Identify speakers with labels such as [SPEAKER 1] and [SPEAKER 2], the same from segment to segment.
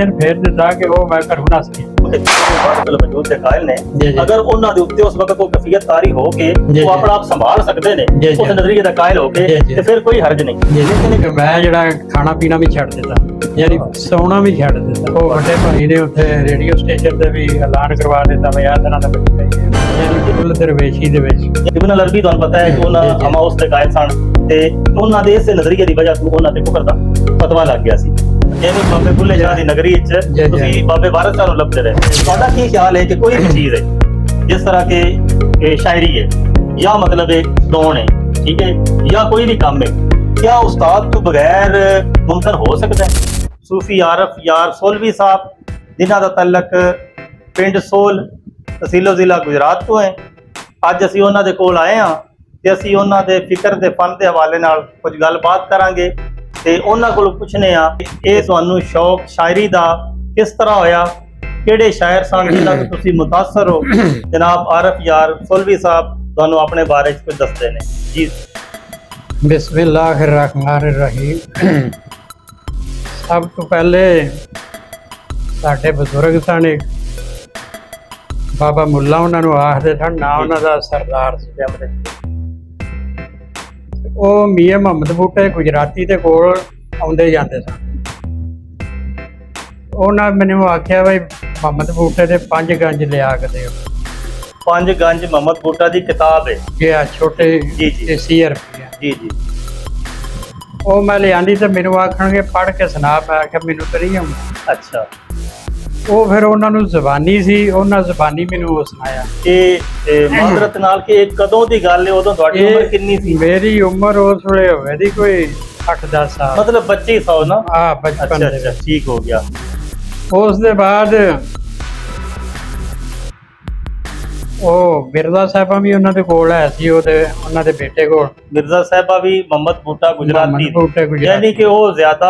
[SPEAKER 1] ਜ਼ਹਿਨ ਫੇਰ ਦਿੱਤਾ ਕਿ ਉਹ ਮੈਂ ਘਰੋਂ ਨੱਸ ਗਿਆ।
[SPEAKER 2] ਮੌਜੂਦ ਦੇ ਕਾਇਲ ਨੇ, ਅਗਰ ਉਹਨਾਂ ਦੇ ਉੱਤੇ ਉਸ ਵਕਤ ਕੋਈ ਕਫੀਅਤ ਤਾਰੀ ਹੋ ਕੇ ਉਹ ਆਪਣਾ ਆਪ ਸੰਭਾਲ ਸਕਦੇ ਨੇ ਉਸ ਨਜ਼ਰੀਏ ਦਾ ਕਾਇਲ ਹੋ ਕੇ, ਤੇ ਫਿਰ ਕੋਈ ਹਰਜ ਨਹੀਂ।
[SPEAKER 1] ਲੇਕਿਨ ਮੈਂ ਜਿਹੜਾ ਖਾਣਾ ਪੀਣਾ ਵੀ ਛੱਡ ਦਿੱਤਾ, ਯਾਨੀ ਸੌਣਾ ਵੀ ਛੱਡ ਦਿੱਤਾ। ਉਹ ਵੱਡੇ ਭਾਈ ਨੇ ਉੱਥੇ ਰੇਡੀਓ ਸਟੇਸ਼ਨ ਤੇ ਵੀ ਐਲਾਨ ਕਰਵਾ ਦਿੱਤਾ ਵੀ ਆਹ ਤਰ੍ਹਾਂ ਦਾ ਬੱਚਾ ਹੈ, ਯਾਨੀ ਕੁੱਲ ਦਰਵੇਸ਼ੀ ਦੇ ਵਿੱਚ।
[SPEAKER 2] ਇਬਨ ਅਲ-ਅਰਬੀ ਤੁਹਾਨੂੰ ਪਤਾ ਹੈ ਕਿ ਉਹਨਾਂ ਹਮਾਉਸ ਦੇ ਕਾਇਲ ਸਨ, ਤੇ ਉਹਨਾਂ ਦੇ ਇਸੇ ਨਜ਼ਰੀਏ ਦੀ ਵਜ੍ਹਾ ਤੋਂ ਉਹਨਾਂ ਤੇ ਕੁਫਰ ਦਾ ਫਤਵਾ ਲੱਗ ਗਿਆ ਸੀ। ਯਾਨੀ ਬਾਬੇ ਬੁੱਲੇ ਸ਼ਾਹ ਦੀ ਨਗਰੀ ਵਿੱਚ ਤੁਸੀਂ ਬਾਬੇ ਵਾਰਿਸ ਸ਼ਾਹ ਨੂੰ ਲੱਭਦੇ ਰਹੇ। ਤੁਹਾਡਾ ਕੀ ਖਿਆਲ ਹੈ ਕਿ ਕੋਈ ਵੀ ਚੀਜ਼ ਹੈ ਜਿਸ ਤਰ੍ਹਾਂ ਕਿ ਸ਼ਾਇਰੀ ਹੈ ਜਾਂ ਮਤਲਬ ਇੱਕ ਗਾਉਣ ਹੈ, ਠੀਕ ਹੈ, ਜਾਂ ਕੋਈ ਵੀ ਕੰਮ ਹੈ, क्या उस्ताद तो बगैर मुमकिन हो सकता है? सूफी आरफ यार सोलवी साहब जिन्हों का तलक पिंड सोल तहसीलो जिला गुजरात तो है, अज असी उन्होंने दे कोल आए हाँ ते असी उन्होंने दे फिक्र दे फन के हवाले नाल कुछ गलबात करांगे ते उन्होंने कोलों पुछने आ कि तुहानू शौक शायरी का किस तरह होया, किहड़े शायर सन जिन्हां तो तुसीं मुतासर हो। जनाब आरफ यार सोलवी साहब तुहानू अपने बारे च कुछ दसदे ने जी।
[SPEAKER 1] बिस्मिल्लाहिर्रहमानिर्रहीम। सब तो पहले साडे बजुर्ग सन बाबा मुल्ला, उन्होंने आखते सन, ना उन्होंने सरदार सी। वो मियाँ मुहम्मद बूटे गुजराती के कोल आउंदे जांदे सन। उन्होंने मैनू आख्या भाई मुहम्मद बूटे के 5 गंज लिया के दिओ।
[SPEAKER 2] 5 गंज मोहम्मद बूटा की किताब है
[SPEAKER 1] जी, छोटे
[SPEAKER 2] जी जी
[SPEAKER 1] 80 रुपये
[SPEAKER 2] जी जी।
[SPEAKER 1] वो मैं लियानी तो मैनू आखणगे पढ़ के सुना, मैं आख्या मैनू तो नहीं आउंदा।
[SPEAKER 2] अच्छा,
[SPEAKER 1] वो फिर उन्होंने जबानी सी, उन्होंने जबानी मैनू सुनाया।
[SPEAKER 2] मादरत नाल कि कदों दी गल है, उदों तुहाडी उम्र कितनी सी?
[SPEAKER 1] मेरी उम्र उस वेले होवे दी कोई 8-10 साल,
[SPEAKER 2] मतलब 2500 ना?
[SPEAKER 1] हाँ, बचपन।
[SPEAKER 2] अच्छा, ठीक हो गया।
[SPEAKER 1] उस दे बाद वो मिर्जा साहबा भी उन्होंने कोल है सी, उन्होंने दे बेटे कोल।
[SPEAKER 2] मिर्जा साहबा भी मोहम्मद बूटा गुजराती,
[SPEAKER 1] बूटे गुजराती,
[SPEAKER 2] यानी कि वो ज्यादा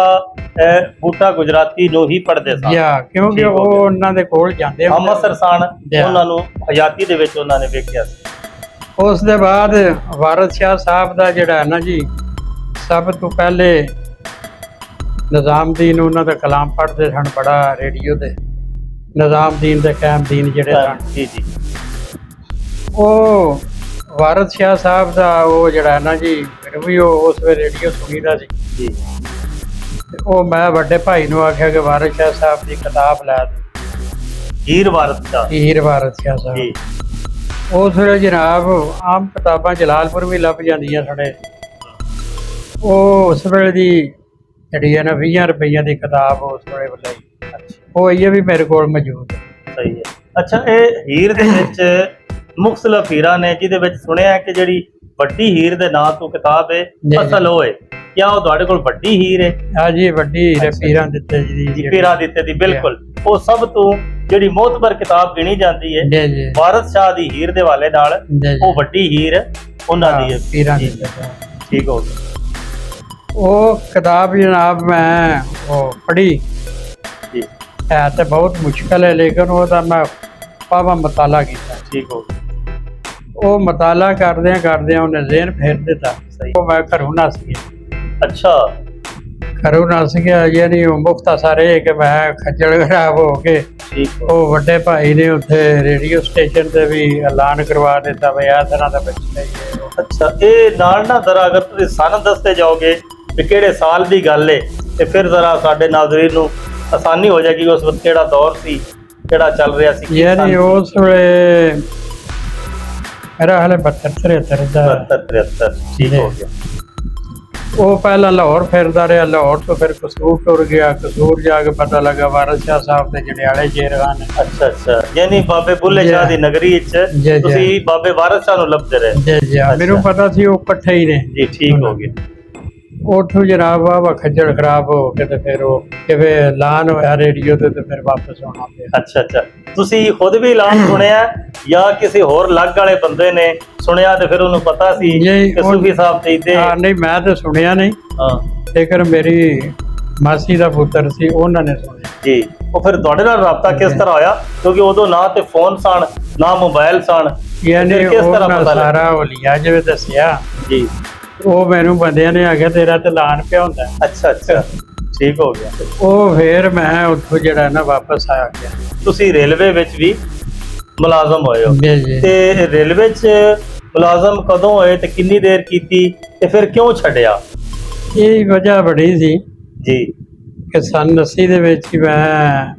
[SPEAKER 2] बूटा गुजराती नो ही पढ़दे सन।
[SPEAKER 1] या क्योंकि वो उन्होंने दे कोल जांदे
[SPEAKER 2] अमृतसर सन, उन्हां नू हयाती दे विच उन्हां ने वेखिया सी।
[SPEAKER 1] उस दे बाद वारिस शाह साहब दा जिहड़ा है ना जी, सब तो पहले निजामुद्दीन उन्हां दा कलाम पढ़दे सन बड़ा रेडियो ते, निजामुद्दीन ते कायमुद्दीन जिहड़े सन
[SPEAKER 2] जी जी।
[SPEAKER 1] वो वारिस शाह साहब का वो जड़ा ना जी, फिर भी वो उस वे रेडियो सुनीदा सी
[SPEAKER 2] जी।
[SPEAKER 1] वो मैं बड़े भाई नू आख्या कि वारिस शाह साहब की किताब लै दे,
[SPEAKER 2] हीर वारिस शाह,
[SPEAKER 1] हीर वारिस शाह
[SPEAKER 2] जी।
[SPEAKER 1] साहब। उस वे जनाब आम किताबां जलालपुर भी लभ जांदियां साडे, वो उस वेले दी जिहड़ी है ना 20 रुपइयां दी किताब उस वेले लई। वो ये भी मेरे कोल मौजूद है।
[SPEAKER 2] सही है। अच्छा, ये हीर दे विच मुख्तलिफ हीरा ने, जिहदे विच सुनिया कि जिहड़ी वड्डी हीर दे नाम तो किताब है असल वो है, क्या वो तुहाडे कोल वड्डी हीर है?
[SPEAKER 1] हाँ जी, वड्डी हीर है पीरां दित्ते जी,
[SPEAKER 2] पीरां दित्ते दी, बिल्कुल। वो सब तो जिहड़ी मोतबर किताब गिनी जाती है
[SPEAKER 1] जी,
[SPEAKER 2] वारिस शाह दी हीर दे वाले नाल, वो वड्डी हीर उन्हां दी है,
[SPEAKER 1] पीरां दी।
[SPEAKER 2] ठीक हो गया।
[SPEAKER 1] वो किताब जनाब मैं वो पढ़ी
[SPEAKER 2] जी,
[SPEAKER 1] है तो बहुत मुश्किल है, लेकिन वो मैं पावा मताला किया।
[SPEAKER 2] ठीक हो गया।
[SPEAKER 1] वो मताला करदे उन्हें ज़हन फेर दिता। वो मैं घरों नस गया।
[SPEAKER 2] अच्छा,
[SPEAKER 1] घरों नस गया, यानी मुख्तसर है कि मैं खज्जल खराब हो के वो बड़े भाई ने उत्थे रेडियो स्टेशन ते भी ऐलान करवा दिता भाई आ तरह का बच्चा है।
[SPEAKER 2] अच्छा, ये नाल ना जरा अगर तुसीं सन दसते जाओगे कि किहड़े साल दी गल है, ते फिर जरा साडे नाज़रीन नूं आसानी हो जाएगी उस वक्त किहड़ा दौर सी, किहड़ा चल रहा सी।
[SPEAKER 1] यानी उस वेले मेरा हाल 72-73
[SPEAKER 2] ठीक हो गया।
[SPEAKER 1] वो पहला लाहौर फिरदा रहा, लाहौर तो फिर कसूर टुर गया, कसूर जाके पता लगा वारिस शाह साहब के जड़ियाले शेरखान है।
[SPEAKER 2] अच्छा अच्छा, यानी बाबे बुल्ले शाह दी नगरी विच तुसीं बाबे वारिस शाह नूं लभदे रहे?
[SPEAKER 1] जी जी, मेनू पता सी वो इकट्ठे ही ने
[SPEAKER 2] जी। ठीक हो गया।
[SPEAKER 1] उठो जनाब वाह खज्जल खराब हो के ते फिर वो किवे ऐलान होया रेडियो ते फिर वापस आना पिया।
[SPEAKER 2] अच्छा अच्छा, तुसीं खुद भी ऐलान सुनिया या किसी होर लग वाले बंदे ने सुनिया ते फिर उन्हें पता सी कि सूफी साहब चाहते?
[SPEAKER 1] हाँ, नहीं मैं तो सुनिया नहीं, लेकिन मेरी मासी का पुत्र सी उन्होंने सुनिया
[SPEAKER 2] जी। वो फिर तुहाडे नाल राबता किस तरह होया, क्योंकि उदों ना ते फोन सन ना मोबाइल सन,
[SPEAKER 1] यानी किस तरह सारा वो लिया जिवें दसिया
[SPEAKER 2] जी।
[SPEAKER 1] वो मैनू बंदियां ने आख्या तेरा तो ऐलान पिया हुंदा।
[SPEAKER 2] अच्छा अच्छा, ਠੀਕ ਹੋ ਗਿਆ।
[SPEAKER 1] ਉਹ ਫਿਰ ਮੈਂ ਉੱਥੋਂ ਜਿਹੜਾ ਨਾ ਵਾਪਸ ਆ ਗਿਆ।
[SPEAKER 2] ਤੁਸੀਂ ਰੇਲਵੇ ਵਿੱਚ ਵੀ ਮੁਲਾਜ਼ਮ ਹੋਏ ਹੋ
[SPEAKER 1] ਜੀ ਜੀ।
[SPEAKER 2] ਤੇ ਰੇਲਵੇ 'ਚ ਮੁਲਾਜ਼ਮ ਕਦੋਂ ਹੋਏ ਤੇ ਕਿੰਨੀ ਦੇਰ ਕੀਤੀ ਤੇ ਫਿਰ ਕਿਉਂ ਛੱਡਿਆ?
[SPEAKER 1] ਇਹ ਵਜ੍ਹਾ ਬੜੀ ਸੀ
[SPEAKER 2] ਜੀ
[SPEAKER 1] ਕਿ ਸੰਨ 80 ਦੇ ਵਿੱਚ ਹੀ ਮੈਂ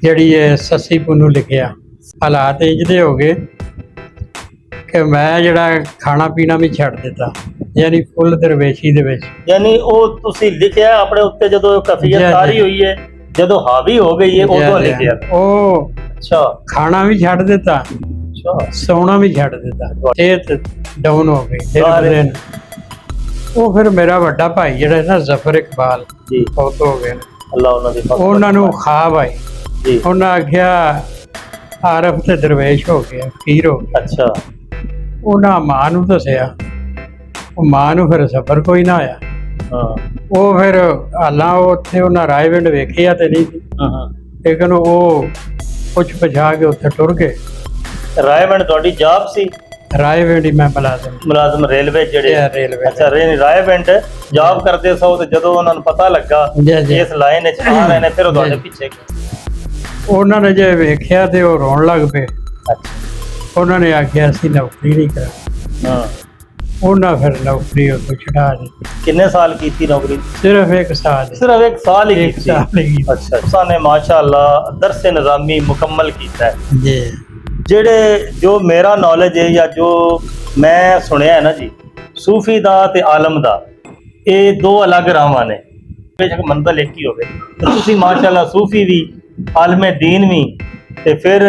[SPEAKER 1] ਜਿਹੜੀ ਇਹ ਸੱਸੀ ਪੁੰਨੂ ਲਿਖਿਆ। ਹਾਲਾਤ ਇੰਜ ਦੇ ਹੋ ਗਏ ਕਿ ਮੈਂ ਜਿਹੜਾ ਖਾਣਾ ਪੀਣਾ ਵੀ ਛੱਡ ਦਿੱਤਾ, ਯਾਨੀ ਫੁੱਲ ਦਰਵੇਸ਼ੀ ਦੇ ਵਿੱਚ।
[SPEAKER 2] ਯਾਨੀ ਉਹ ਤੁਸੀਂ ਲਿਖਿਆ ਆਪਣੇ ਉੱਤੇ ਜਦੋਂ ਕਫੀਅਤ
[SPEAKER 1] ਜੀ, ਜੀ।
[SPEAKER 2] ਸਾਰੀ ਹੋਈ ਹੈ, ਜਦੋਂ ਹਾਵੀ ਹੋ ਗਈ ਹੈ ਉਦੋਂ ਲਿਖਿਆ?
[SPEAKER 1] ਉਹ
[SPEAKER 2] ਅੱਛਾ
[SPEAKER 1] ਖਾਣਾ ਵੀ ਛੱਡ ਦਿੱਤਾ,
[SPEAKER 2] ਅੱਛਾ
[SPEAKER 1] ਸੌਣਾ ਵੀ ਛੱਡ ਦਿੱਤਾ, ਸਿਹਤ ਡਾਊਨ ਹੋ ਗਈ ਦਿਨ ਬ
[SPEAKER 2] ਸਾਰੇ।
[SPEAKER 1] ਦਿਨ। ਉਹ ਫਿਰ ਮੇਰਾ ਵੱਡਾ ਭਾਈ ਜਿਹੜਾ ਨਾ ਜ਼ਫਰ ਇਕਬਾਲ
[SPEAKER 2] ਜੀ
[SPEAKER 1] ਫੌਤ ਹੋ ਗਏ ਨੇ,
[SPEAKER 2] ਅੱਲਾ ਉਹਨਾਂ ਦੀ ਫਜ਼ਲ
[SPEAKER 1] ਉਹਨਾਂ ਨੂੰ ਖਾਬ ਆਈ।
[SPEAKER 2] ਜੀ
[SPEAKER 1] ਉਹਨਾਂ ਆਖਿਆ ਆਰਫ ਤੇ ਦਰਵੇਸ਼ ਹੋ ਗਿਆ, ਫਕੀਰ ਹੋ ਗਿਆ।
[SPEAKER 2] ਅੱਛਾ
[SPEAKER 1] ਉਹਨਾਂ ਮਾਂ ਨੂੰ ਦੱਸਿਆ, ਉਹ ਮਾਂ ਨੂੰ ਫਿਰ ਸਬਰ ਕੋਈ ਨਾ ਆਇਆ।
[SPEAKER 2] ਹਾਂ
[SPEAKER 1] ਉਹ ਫਿਰ ਹਾਲਾਂ ਉੱਥੇ ਉਹਨਾਂ ਰਾਏਵਿੰਡ ਵੇਖਿਆ ਤੇ ਨਹੀਂ ਸੀ,
[SPEAKER 2] ਹਾਂ।
[SPEAKER 1] ਲੇਕਿਨ ਉਹ ਪੁੱਛ ਪਛਾ ਕੇ ਉੱਥੇ ਟੁਰ ਗਏ।
[SPEAKER 2] ਰਾਏਵਿੰਡ ਤੁਹਾਡੀ ਜਾਬ ਸੀ?
[SPEAKER 1] ਰਾਏਵਿੰਡ ਹੀ ਮੈਂ ਮੁਲਾਜ਼ਮ
[SPEAKER 2] ਮੁਲਾਜ਼ਮ ਰੇਲਵੇ ਜਿਹੜੇ?
[SPEAKER 1] ਜੀ, ਰੇਲਵੇ।
[SPEAKER 2] ਅੱਛਾ ਰਾਏਵਿੰਡ ਜਾਬ ਕਰਦੇ ਸੋ ਤੇ ਜਦੋਂ ਉਹਨਾਂ ਨੂੰ ਪਤਾ ਲੱਗਾ
[SPEAKER 1] ਜੀ, ਜੀ।
[SPEAKER 2] ਇਸ ਲਾਈਨ ਵਿੱਚ ਆ ਰਹੇ ਨੇ ਫਿਰ ਉਹ ਤੁਹਾਡੇ
[SPEAKER 1] ਜੀ।
[SPEAKER 2] ਪਿੱਛੇ ਗਏ?
[SPEAKER 1] ਉਹਨਾਂ ਨੇ ਜੇ ਵੇਖਿਆ ਤੇ ਉਹ ਰੋਣ ਲੱਗ ਪਏ।
[SPEAKER 2] ਅੱਛਾ
[SPEAKER 1] ਉਹਨਾਂ ਨੇ ਆਖਿਆ ਅਸੀਂ ਨੌਕਰੀ ਨਹੀਂ ਕਰਾਂਗੇ।
[SPEAKER 2] ਹਾਂ।
[SPEAKER 1] ਉਹਨਾਂ ਫਿਰ ਨੌਕਰੀ ਉੱਥੋਂ ਛੁਡਾ ਦਿੱਤੀ।
[SPEAKER 2] ਕਿੰਨੇ ਸਾਲ ਕੀਤੀ ਨੌਕਰੀ?
[SPEAKER 1] ਸਿਰਫ 1 ਸਾਲ।
[SPEAKER 2] ਸਿਰਫ 1 ਸਾਲ ਹੀ
[SPEAKER 1] ਇੱਕ
[SPEAKER 2] ਕੀਤੀ?
[SPEAKER 1] ਸਾਲ ਹੀ ਕੀਤੀ।
[SPEAKER 2] ਅੱਛਾ ਸਾਨੇ ਮਾਸ਼ਾਅੱਲਾ ਦਰਸ ਨਿਜ਼ਾਮੀ ਮੁਕੰਮਲ ਕੀਤਾ ਹੈ।
[SPEAKER 1] ਜੀ
[SPEAKER 2] ਜਿਹੜੇ ਜੋ ਮੇਰਾ ਨੌਲੇਜ ਹੈ ਜਾਂ ਜੋ ਮੈਂ ਸੁਣਿਆ ਹੈ ਨਾ ਜੀ, ਸੂਫੀ ਦਾ ਤੇ ਆਲਮ ਦਾ ਇਹ ਦੋ ਅਲੱਗ ਰਾਹਾਂ ਨੇ, ਬੇਸ਼ੱਕ ਮੰਜ਼ਿਲ ਇੱਕ ਹੀ ਹੋਵੇ। ਤੇ ਤੁਸੀਂ ਮਾਸ਼ਾਅੱਲਾ ਸੂਫੀ ਵੀ, ਆਲਮੇ ਦੀਨ ਵੀ ਤੇ ਫਿਰ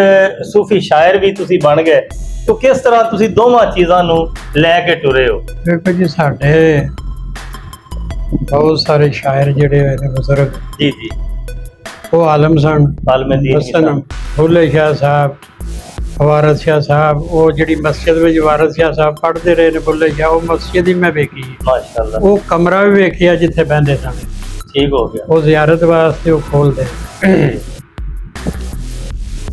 [SPEAKER 2] ਸੂਫੀ ਸ਼ਾਇਰ ਵੀ ਤੁਸੀਂ ਬਣ ਗਏ। तो किस तरह ਤੁਸੀਂ ਦੋਵਾਂ ਚੀਜ਼ਾਂ ਨੂੰ ਲੈ ਕੇ ਟੁਰੇ ਹੋ?
[SPEAKER 1] ਦੇਖੋ ਜੀ, ਸਾਡੇ ਬਹੁਤ ਸਾਰੇ ਸ਼ਾਇਰ ਜਿਹੜੇ ਹੋਏ ਨੇ ਬਜ਼ੁਰਗ,
[SPEAKER 2] ਜੀ ਜੀ,
[SPEAKER 1] ਉਹ ਆਲਮ ਸਨ।
[SPEAKER 2] ਆਲਮੇ ਦੀਨ
[SPEAKER 1] ਮਸਲਨ ਬੁੱਲੇ ਸ਼ਾਹ ਸਾਹਿਬ, ਵਾਰਸ ਸ਼ਾਹ ਸਾਹਿਬ, ਉਹ ਜਿਹੜੀ ਮਸਜਿਦ ਵਿੱਚ ਵਾਰਸ ਸ਼ਾਹ ਸਾਹਿਬ ਪੜ੍ਹਦੇ ਰਹੇ ਨੇ ਬੁੱਲੇ ਸ਼ਾਹ, ਉਹ ਮਸਜਿਦ ਹੀ ਮੈਂ ਵੇਖੀ।
[SPEAKER 2] ਮਾਸ਼ਾਅੱਲਾ।
[SPEAKER 1] ਉਹ ਕਮਰਾ ਵੀ ਵੇਖਿਆ ਜਿੱਥੇ ਬਹਿੰਦੇ ਸਨ।
[SPEAKER 2] ਠੀਕ ਹੋ ਗਿਆ।
[SPEAKER 1] ਉਹ ਜ਼ਿਆਰਤ ਵਾਸਤੇ ਉਹ ਖੋਲਦੇ।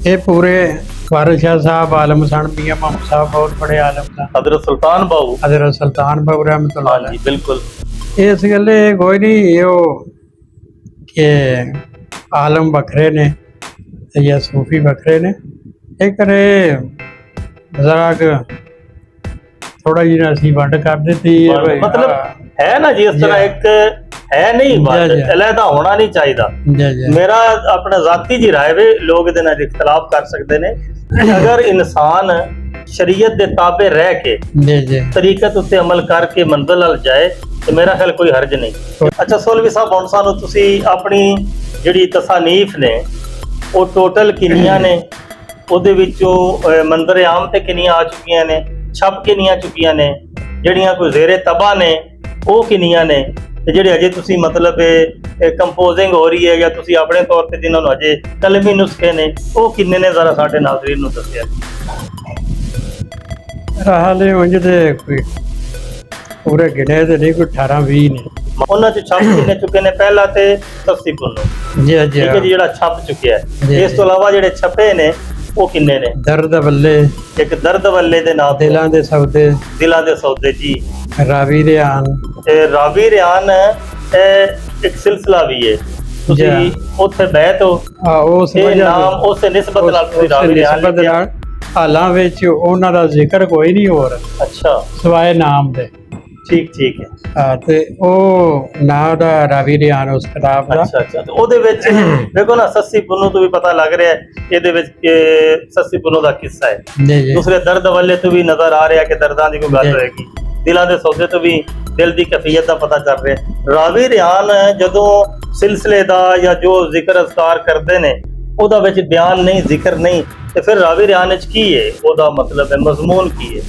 [SPEAKER 1] ਇਹ ਪੂਰੇ ਵਾਰਿਸ ਸ਼ਾਹ ਸਾਹਿਬ ਆਲਮ ਸਨ। ਮੀਆਂ ਮੁਹੰਮਦ ਸਾਹਿਬ ਬਹੁਤ ਬੜੇ ਆਲਮ ਸਨ।
[SPEAKER 2] हजरत सुल्तान बाहू,
[SPEAKER 1] हजरत सुल्तान बाहू रहमतुल्लाह
[SPEAKER 2] हाँ जी बिल्कुल।
[SPEAKER 1] इस गल्ले कोई नहीं यो कि आलम बखरे ने या सूफी बखरे ने, एक रे जरा थोड़ा जी असी वंड कर दी।
[SPEAKER 2] मतलब है ना जी, इस तरह एक है नहीं बात, अलहदा होना नहीं चाहिए। मेरा अपना जाती जी राय वे, लोग इहदे नाल इख्तलाफ कर सकते ने। अगर इंसान शरीयत दे ताबे रह के तरीकत उत्ते अमल करके मंजिल नाल जाए तो मेरा ख्याल कोई हर्ज नहीं। अच्छा सौलवी साहब, हुण सानू तुसी अपनी जिहड़ी तसानीफ ने वो टोटल किन्नियां ने, ਉਹਦੇ ਵਿੱਚੋਂ ਮੰਜ਼ਰ ਆਮ ਤੇ ਕਿੰਨੀਆਂ ਆ ਚੁੱਕੀਆਂ ਨੇ, ਛਪ ਕਿੰਨੀਆਂ ਚੁੱਕੀਆਂ ਨੇ, ਜਿਹੜੀਆਂ ਕੋਈ ਜ਼ੇਰੇ ਤਬਾ ਨੇ ਉਹ ਕਿੰਨੀਆਂ ਨੇ, ਤੇ ਜਿਹੜੇ ਅਜੇ ਤੁਸੀਂ ਮਤਲਬ ਕੰਪੋਜ਼ਿੰਗ ਹੋ ਰਹੀ ਹੈ ਜਾਂ ਤੁਸੀਂ ਆਪਣੇ ਤੌਰ ਤੇ ਜਿਨ੍ਹਾਂ ਨੂੰ ਅਜੇ ਕਲਮੀ ਨੁਸਖੇ ਨੇ ਉਹ ਕਿੰਨੇ ਨੇ, ਜ਼ਰਾ ਸਾਡੇ ਨਾਜ਼ਰੀਨ ਨੂੰ ਦੱਸਿਆ।
[SPEAKER 1] ਹਾਲੇ ਉਂਝ ਤੇ ਕੋਈ ਪੂਰੇ ਗਿਣੇ ਤੇ ਨਹੀਂ, ਕੋਈ 18-20 ਨੇ।
[SPEAKER 2] ਉਹਨਾਂ ਚ ਛਪ ਕਿੰਨੇ ਚੁੱਕੇ ਨੇ? ਪਹਿਲਾ ਤੇ ਸੱਸੀ ਪੁੰਨੂ
[SPEAKER 1] ਜੀ ਜੀ,
[SPEAKER 2] ਠੀਕ ਹੈ ਜੀ, ਜਿਹੜਾ ਛਪ ਚੁੱਕਿਆ ਹੈ। ਇਸ ਤੋਂ ਇਲਾਵਾ ਜਿਹੜੇ ਛਪੇ ਨੇ ਉਹ ਕਿੰਨੇ ਨੇ?
[SPEAKER 1] ਦਰਦ ਵੱਲੇ,
[SPEAKER 2] ਇੱਕ ਦਰਦ ਵੱਲੇ ਦੇ ਨਾਮ,
[SPEAKER 1] ਦਿਲਾਂ ਦੇ ਸੌਦੇ,
[SPEAKER 2] ਦਿਲਾਂ ਦੇ ਸੌਦੇ ਜੀ,
[SPEAKER 1] ਰਾਵੀ ਰਿਆਨ,
[SPEAKER 2] ਰਾਵੀ ਰਿਆਨ ਇੱਕ ਸਿਲਸਿਲਾ ਵੀ ਹੈ। ਤੁਸੀਂ ਉੱਥੇ ਬੈਠ ਹੋ,
[SPEAKER 1] ਉਸ
[SPEAKER 2] ਇਹ
[SPEAKER 1] ਵਜ੍ਹਾ
[SPEAKER 2] ਨਾਮ ਉਸੇ ਨਿਸਬਤ ਨਾਲ ਤੁਸੀਂ ਰਾਵੀ ਰਿਆਨ ਲਿਖਿਆ।
[SPEAKER 1] ਹਾਲਾਂ ਵਿੱਚ ਉਹਨਾਂ ਦਾ ਜ਼ਿਕਰ ਕੋਈ ਨਹੀਂ ਹੋਰ,
[SPEAKER 2] ਅੱਛਾ,
[SPEAKER 1] ਸਿਵਾਏ ਨਾਮ ਦੇ।
[SPEAKER 2] ਠੀਕ ਠੀਕ ਹੈ।
[SPEAKER 1] ਤੇ ਉਹ ਨਾਂ ਦਾ ਰਾਵੀ ਰਿਆਨ ਉਸ ਕਿਤਾਬ ਦਾ।
[SPEAKER 2] ਅੱਛਾ ਅੱਛਾ, ਤੇ ਉਹਦੇ ਵਿੱਚ ਦੇਖੋ ਨਾ, ਸੱਸੀ ਪੁੰਨੂ ਤੋਂ ਵੀ ਪਤਾ ਲੱਗ ਰਿਹਾ ਇਹਦੇ ਵਿੱਚ ਕਿ ਸੱਸੀ ਪੁੰਨੂ ਦਾ ਕਿੱਸਾ ਹੈ।
[SPEAKER 1] ਜੀ ਜੀ,
[SPEAKER 2] ਦੂਸਰੇ ਦਰਦ ਵਾਲੇ ਤੋਂ ਵੀ ਨਜ਼ਰ ਆ ਰਿਹਾ ਕਿ ਦਰਦਾਂ ਦੀ ਕੋਈ ਗੱਲ ਹੋਏਗੀ। ਦਿਲਾਂ ਦੇ ਸੌਦੇ ਤੋਂ ਵੀ ਦਿਲ ਦੀ ਕੈਫੀਅਤ ਦਾ ਪਤਾ ਚੱਲ ਰਿਹਾ। ਰਾਵੀ ਰਿਆਨ ਜਦੋਂ ਸਿਲਸਿਲੇ ਦਾ ਜਾਂ ਜੋ ਜ਼ਿਕਰ ਅਜ਼ਕਾਰ ਕਰਦੇ ਨੇ ਉਹਦਾ ਵਿੱਚ ਬਿਆਨ ਨਹੀਂ, ਜ਼ਿਕਰ ਨਹੀਂ, ਤੇ ਫਿਰ ਰਾਵੀ ਰਿਆਨ ਵਿੱਚ ਕੀ ਹੈ? ਉਹਦਾ ਮਤਲਬ ਹੈ, ਮਜ਼ਮੂਨ ਕੀ ਹੈ?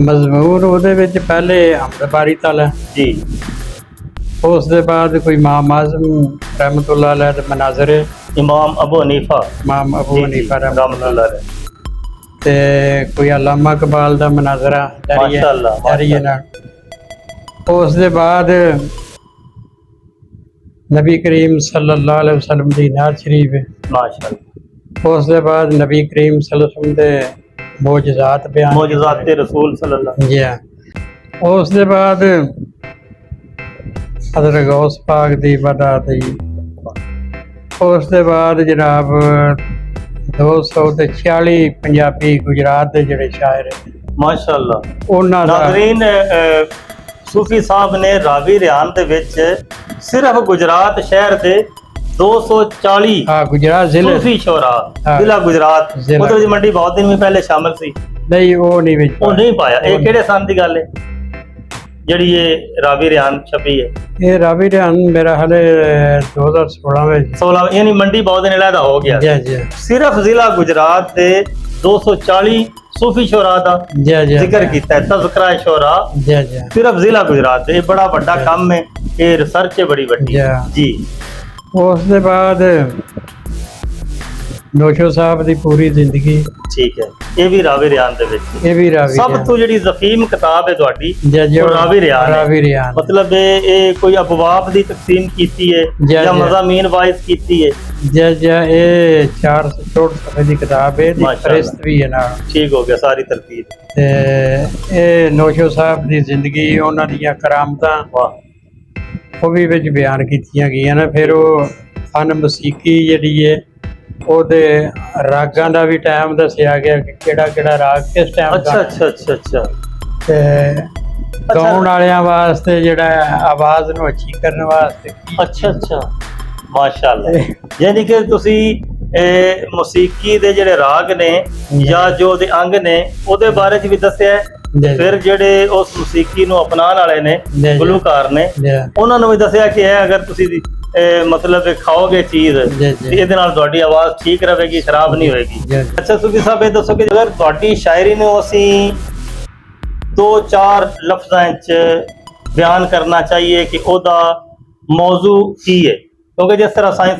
[SPEAKER 1] ਮਜ਼ਮੂਨ ਉਹਦੇ ਵਿੱਚ ਪਹਿਲੇ ਹਮਦ ਬਾਰੀ ਤਾਲਾ
[SPEAKER 2] ਜੀ,
[SPEAKER 1] ਉਸ ਦੇ ਬਾਅਦ ਕੋਈ ਇਮਾਮ ਆਜ਼ਮ ਰਹਿਮਤੁल्लाह अलैह ਦੇ ਮਨਾਜ਼ਰੇ,
[SPEAKER 2] ਇਮਾਮ ਅਬੂ ਹਨੀਫਾ,
[SPEAKER 1] ਇਮਾਮ ਅਬੂ ਹਨੀਫਾ
[SPEAKER 2] ਰਹਿਮਤੁल्लाह अलैह,
[SPEAKER 1] ਤੇ ਕੋਈ ਅਲਾਮਾ ਇਕਬਾਲ ਦਾ ਮਨਾਜ਼ਰਾ
[SPEAKER 2] ਮਾਸ਼ਾਅੱਲਾ
[SPEAKER 1] ਨਾਲ। ਉਸ ਦੇ ਬਾਅਦ ਨਬੀ ਕਰੀਮ ਸੱਲੱਲਾਹੁ ਅਲੈਹਿ ਵਸੱਲਮ ਦੀ ਨਾਤ ਸ਼ਰੀਫ ਹੈ।
[SPEAKER 2] ਮਾਸ਼ਾਅੱਲਾ।
[SPEAKER 1] ਉਸ ਦੇ ਬਾਅਦ ਨਬੀ ਕਰੀਮ ਸੱਲੱਲਾਹੁ ਅਲੈਹਿ ਵਸੱਲਮ ਦੇ ਮੌਜਜ਼ਾਤ ਬਿਆਨ,
[SPEAKER 2] ਮੌਜਜ਼ਾਤ ਰਸੂਲ ਸੱਲੱਲਾਹੁ।
[SPEAKER 1] ਜੀ ਹਾਂ। ਉਸ ਦੇ ਬਾਅਦ हज़रत गौस पाक दी बदात जी। उस दे बाद जनाब 246 पंजाबी गुजरात दे जिहड़े शायर ने
[SPEAKER 2] माशाअल्लाह।
[SPEAKER 1] उन्हां दा
[SPEAKER 2] नाज़रीन, सूफी साहब ने रावी रियान दे विच सिर्फ गुजरात शहर दे 240
[SPEAKER 1] हाँ गुजरात जिले
[SPEAKER 2] सूफी शोरा
[SPEAKER 1] हाँ।
[SPEAKER 2] जिला गुजरात
[SPEAKER 1] जिला।
[SPEAKER 2] ਉਹਦੇ ਵਿੱਚ ਮੰਡੀ ਬਹੁਤ ਦਿਨ ਵੀ ਪਹਿਲੇ ਸ਼ਾਮਲ ਸੀ।
[SPEAKER 1] नहीं वो नहीं विच
[SPEAKER 2] ਉਹ ਨਹੀਂ ਪਾਇਆ। ਇਹ ਕਿਹੜੇ ਸਾਲ ਦੀ ਗੱਲ ਹੈ ਜਿਹੜੀ ਇਹ ਰਾਵੀ ਰਿਆਨ ਛਪੀ ਹੈ?
[SPEAKER 1] ये रावी रियान मेरा हाले 2016 में
[SPEAKER 2] 16 ਯਾਨੀ ਮੰਡੀ ਬਹੁਤ ਦਿਨ ਲੈਦਾ ਹੋ ਗਿਆ।
[SPEAKER 1] जी जी
[SPEAKER 2] ਸਿਰਫ ਜ਼ਿਲ੍ਹਾ ਗੁਜਰਾਤ ਦੇ 240 सूफी शोरा ਦਾ
[SPEAKER 1] जी जी
[SPEAKER 2] ਜ਼ਿਕਰ ਕੀਤਾ ਹੈ। ਤਜ਼ਕਰਾ ਸ਼ੋਰਾ
[SPEAKER 1] जी जी
[SPEAKER 2] ਸਿਰਫ ਜ਼ਿਲ੍ਹਾ ਗੁਜਰਾਤ ਦੇ। ਇਹ ਬੜਾ ਵੱਡਾ ਕੰਮ ਹੈ, ਇਹ ਰਿਸਰਚ ਹੈ ਬੜੀ ਵੱਡੀ ਜੀ।
[SPEAKER 1] ਉਸ ਦੇ ਬਾਅਦ ਨੋਸ਼ੋ ਸਾਹਿਬ ਦੀ ਪੂਰੀ ਜ਼ਿੰਦਗੀ
[SPEAKER 2] ਠੀਕ ਹੈ, ਇਹ ਵੀ ਰਾਵੀ ਰਿਆਨ ਦੇ ਵਿੱਚ
[SPEAKER 1] ਇਹ ਵੀ ਰਾਵੀ
[SPEAKER 2] ਸਭ ਤੋਂ ਜਿਹੜੀ ਜ਼ਫੀਮ ਕਿਤਾਬ ਹੈ ਤੁਹਾਡੀ
[SPEAKER 1] ਜੀ ਜੀ
[SPEAKER 2] ਉਹ ਰਾਵੀ ਰਿਆਨ ਹੈ।
[SPEAKER 1] ਰਾਵੀ ਰਿਆਨ
[SPEAKER 2] ਮਤਲਬ ਇਹ ਕੋਈ ਅਬਵਾਬ ਦੀ ਤਕਸੀਮ ਕੀਤੀ ਹੈ
[SPEAKER 1] ਜੀ,
[SPEAKER 2] ਜਾਂ
[SPEAKER 1] ਜੀ।
[SPEAKER 2] ਮਜ਼ਾਮੀਨ ਵਾਈਜ਼ ਕੀਤੀ ਹੈ?
[SPEAKER 1] ਜੀ ਜੀ ਇਹ 464 ਸਫੇ ਦੀ ਕਿਤਾਬ ਹੈ ਦੀ
[SPEAKER 2] ਮਾਸ਼ਾਅੱਲਾ।
[SPEAKER 1] ਫਰਿਸ਼ਤ ਵੀ ਹੈ ਨਾਲ
[SPEAKER 2] ਠੀਕ ਹੋ ਗਿਆ ਸਾਰੀ ਤਰਤੀਬ।
[SPEAKER 1] ਤੇ ਇਹ ਨੋਸ਼ੋ ਸਾਹਿਬ ਦੀ ਜ਼ਿੰਦਗੀ ਉਹਨਾਂ ਦੀਆਂ ਕਰਾਮਤਾਂ
[SPEAKER 2] ਵਾਹ,
[SPEAKER 1] ਉਹ ਵੀ ਵਿੱਚ ਬਿਆਨ ਕੀਤੀਆਂ ਗਈਆਂ ਨੇ। ਫਿਰ ਉਹ ਫਨ ਮਸੀਕੀ ਜਿਹੜੀ ਹੈ ਉਹਦੇ ਰਾਗਾਂ ਦਾ ਵੀ ਟਾਈਮ ਦੱਸਿਆ ਗਿਆ ਕਿ ਕਿਹੜਾ ਕਿਹੜਾ ਰਾਗ ਕਿਸ ਟਾਈਮ
[SPEAKER 2] ਅੱਛਾ ਅੱਛਾ ਅੱਛਾ ਅੱਛਾ
[SPEAKER 1] ਤੇ ਗਾਉਣ ਵਾਲਿਆਂ ਵਾਸਤੇ ਜਿਹੜਾ ਆਵਾਜ਼ ਨੂੰ ਅੱਛੀ ਕਰਨ ਵਾਸਤੇ
[SPEAKER 2] ਅੱਛਾ ਅੱਛਾ ਮਾਸ਼ਾਅੱਲਾ। ਯਾਨੀ ਕਿ ਤੁਸੀਂ ਮੌਸੀਕੀ ਦੇ ਜਿਹੜੇ ਰਾਗ ਨੇ ਜਾਂ ਜੋ ਉਹਦੇ ਅੰਗ ਨੇ ਉਹਦੇ ਬਾਰੇ ਚ ਵੀ ਦੱਸਿਆ ਹੈ।
[SPEAKER 1] ਜੀ।
[SPEAKER 2] ਫਿਰ ਜਿਹੜੇ ਉਸ ਮੌਸੀਕੀ ਨੂੰ ਅਪਣਾਉਣ ਵਾਲੇ ਨੇ
[SPEAKER 1] ਜੀ।
[SPEAKER 2] ਗੁਲੂਕਾਰ ਨੇ
[SPEAKER 1] ਜੀ
[SPEAKER 2] ਉਹਨਾਂ ਨੂੰ ਵੀ ਦੱਸਿਆ ਕਿ ਇਹ ਅਗਰ ਤੁਸੀਂ ਮਤਲਬ ਖਾਓਗੇ ਚੀਜ਼
[SPEAKER 1] ਜੀ
[SPEAKER 2] ਤੇ ਇਹਦੇ ਨਾਲ ਤੁਹਾਡੀ ਆਵਾਜ਼ ਠੀਕ ਰਹੇਗੀ, ਖਰਾਬ ਨਹੀਂ ਹੋਏਗੀ।
[SPEAKER 1] ਜੀ
[SPEAKER 2] ਅੱਛਾ ਸੂਫੀ ਸਾਹਿਬ ਇਹ ਦੱਸੋ ਕਿ ਅਗਰ ਤੁਹਾਡੀ ਸ਼ਾਇਰੀ ਨੂੰ ਅਸੀਂ 2-4 ਲਫ਼ਜ਼ਾਂ ਵਿੱਚ ਬਿਆਨ ਕਰਨਾ ਚਾਹੀਏ ਕਿ ਉਹਦਾ ਮੌਜ਼ੂ ਕੀ ਹੈ, ਕਿਉਂਕਿ ਜਿਸ ਤਰ੍ਹਾਂ ਸਾਈਂ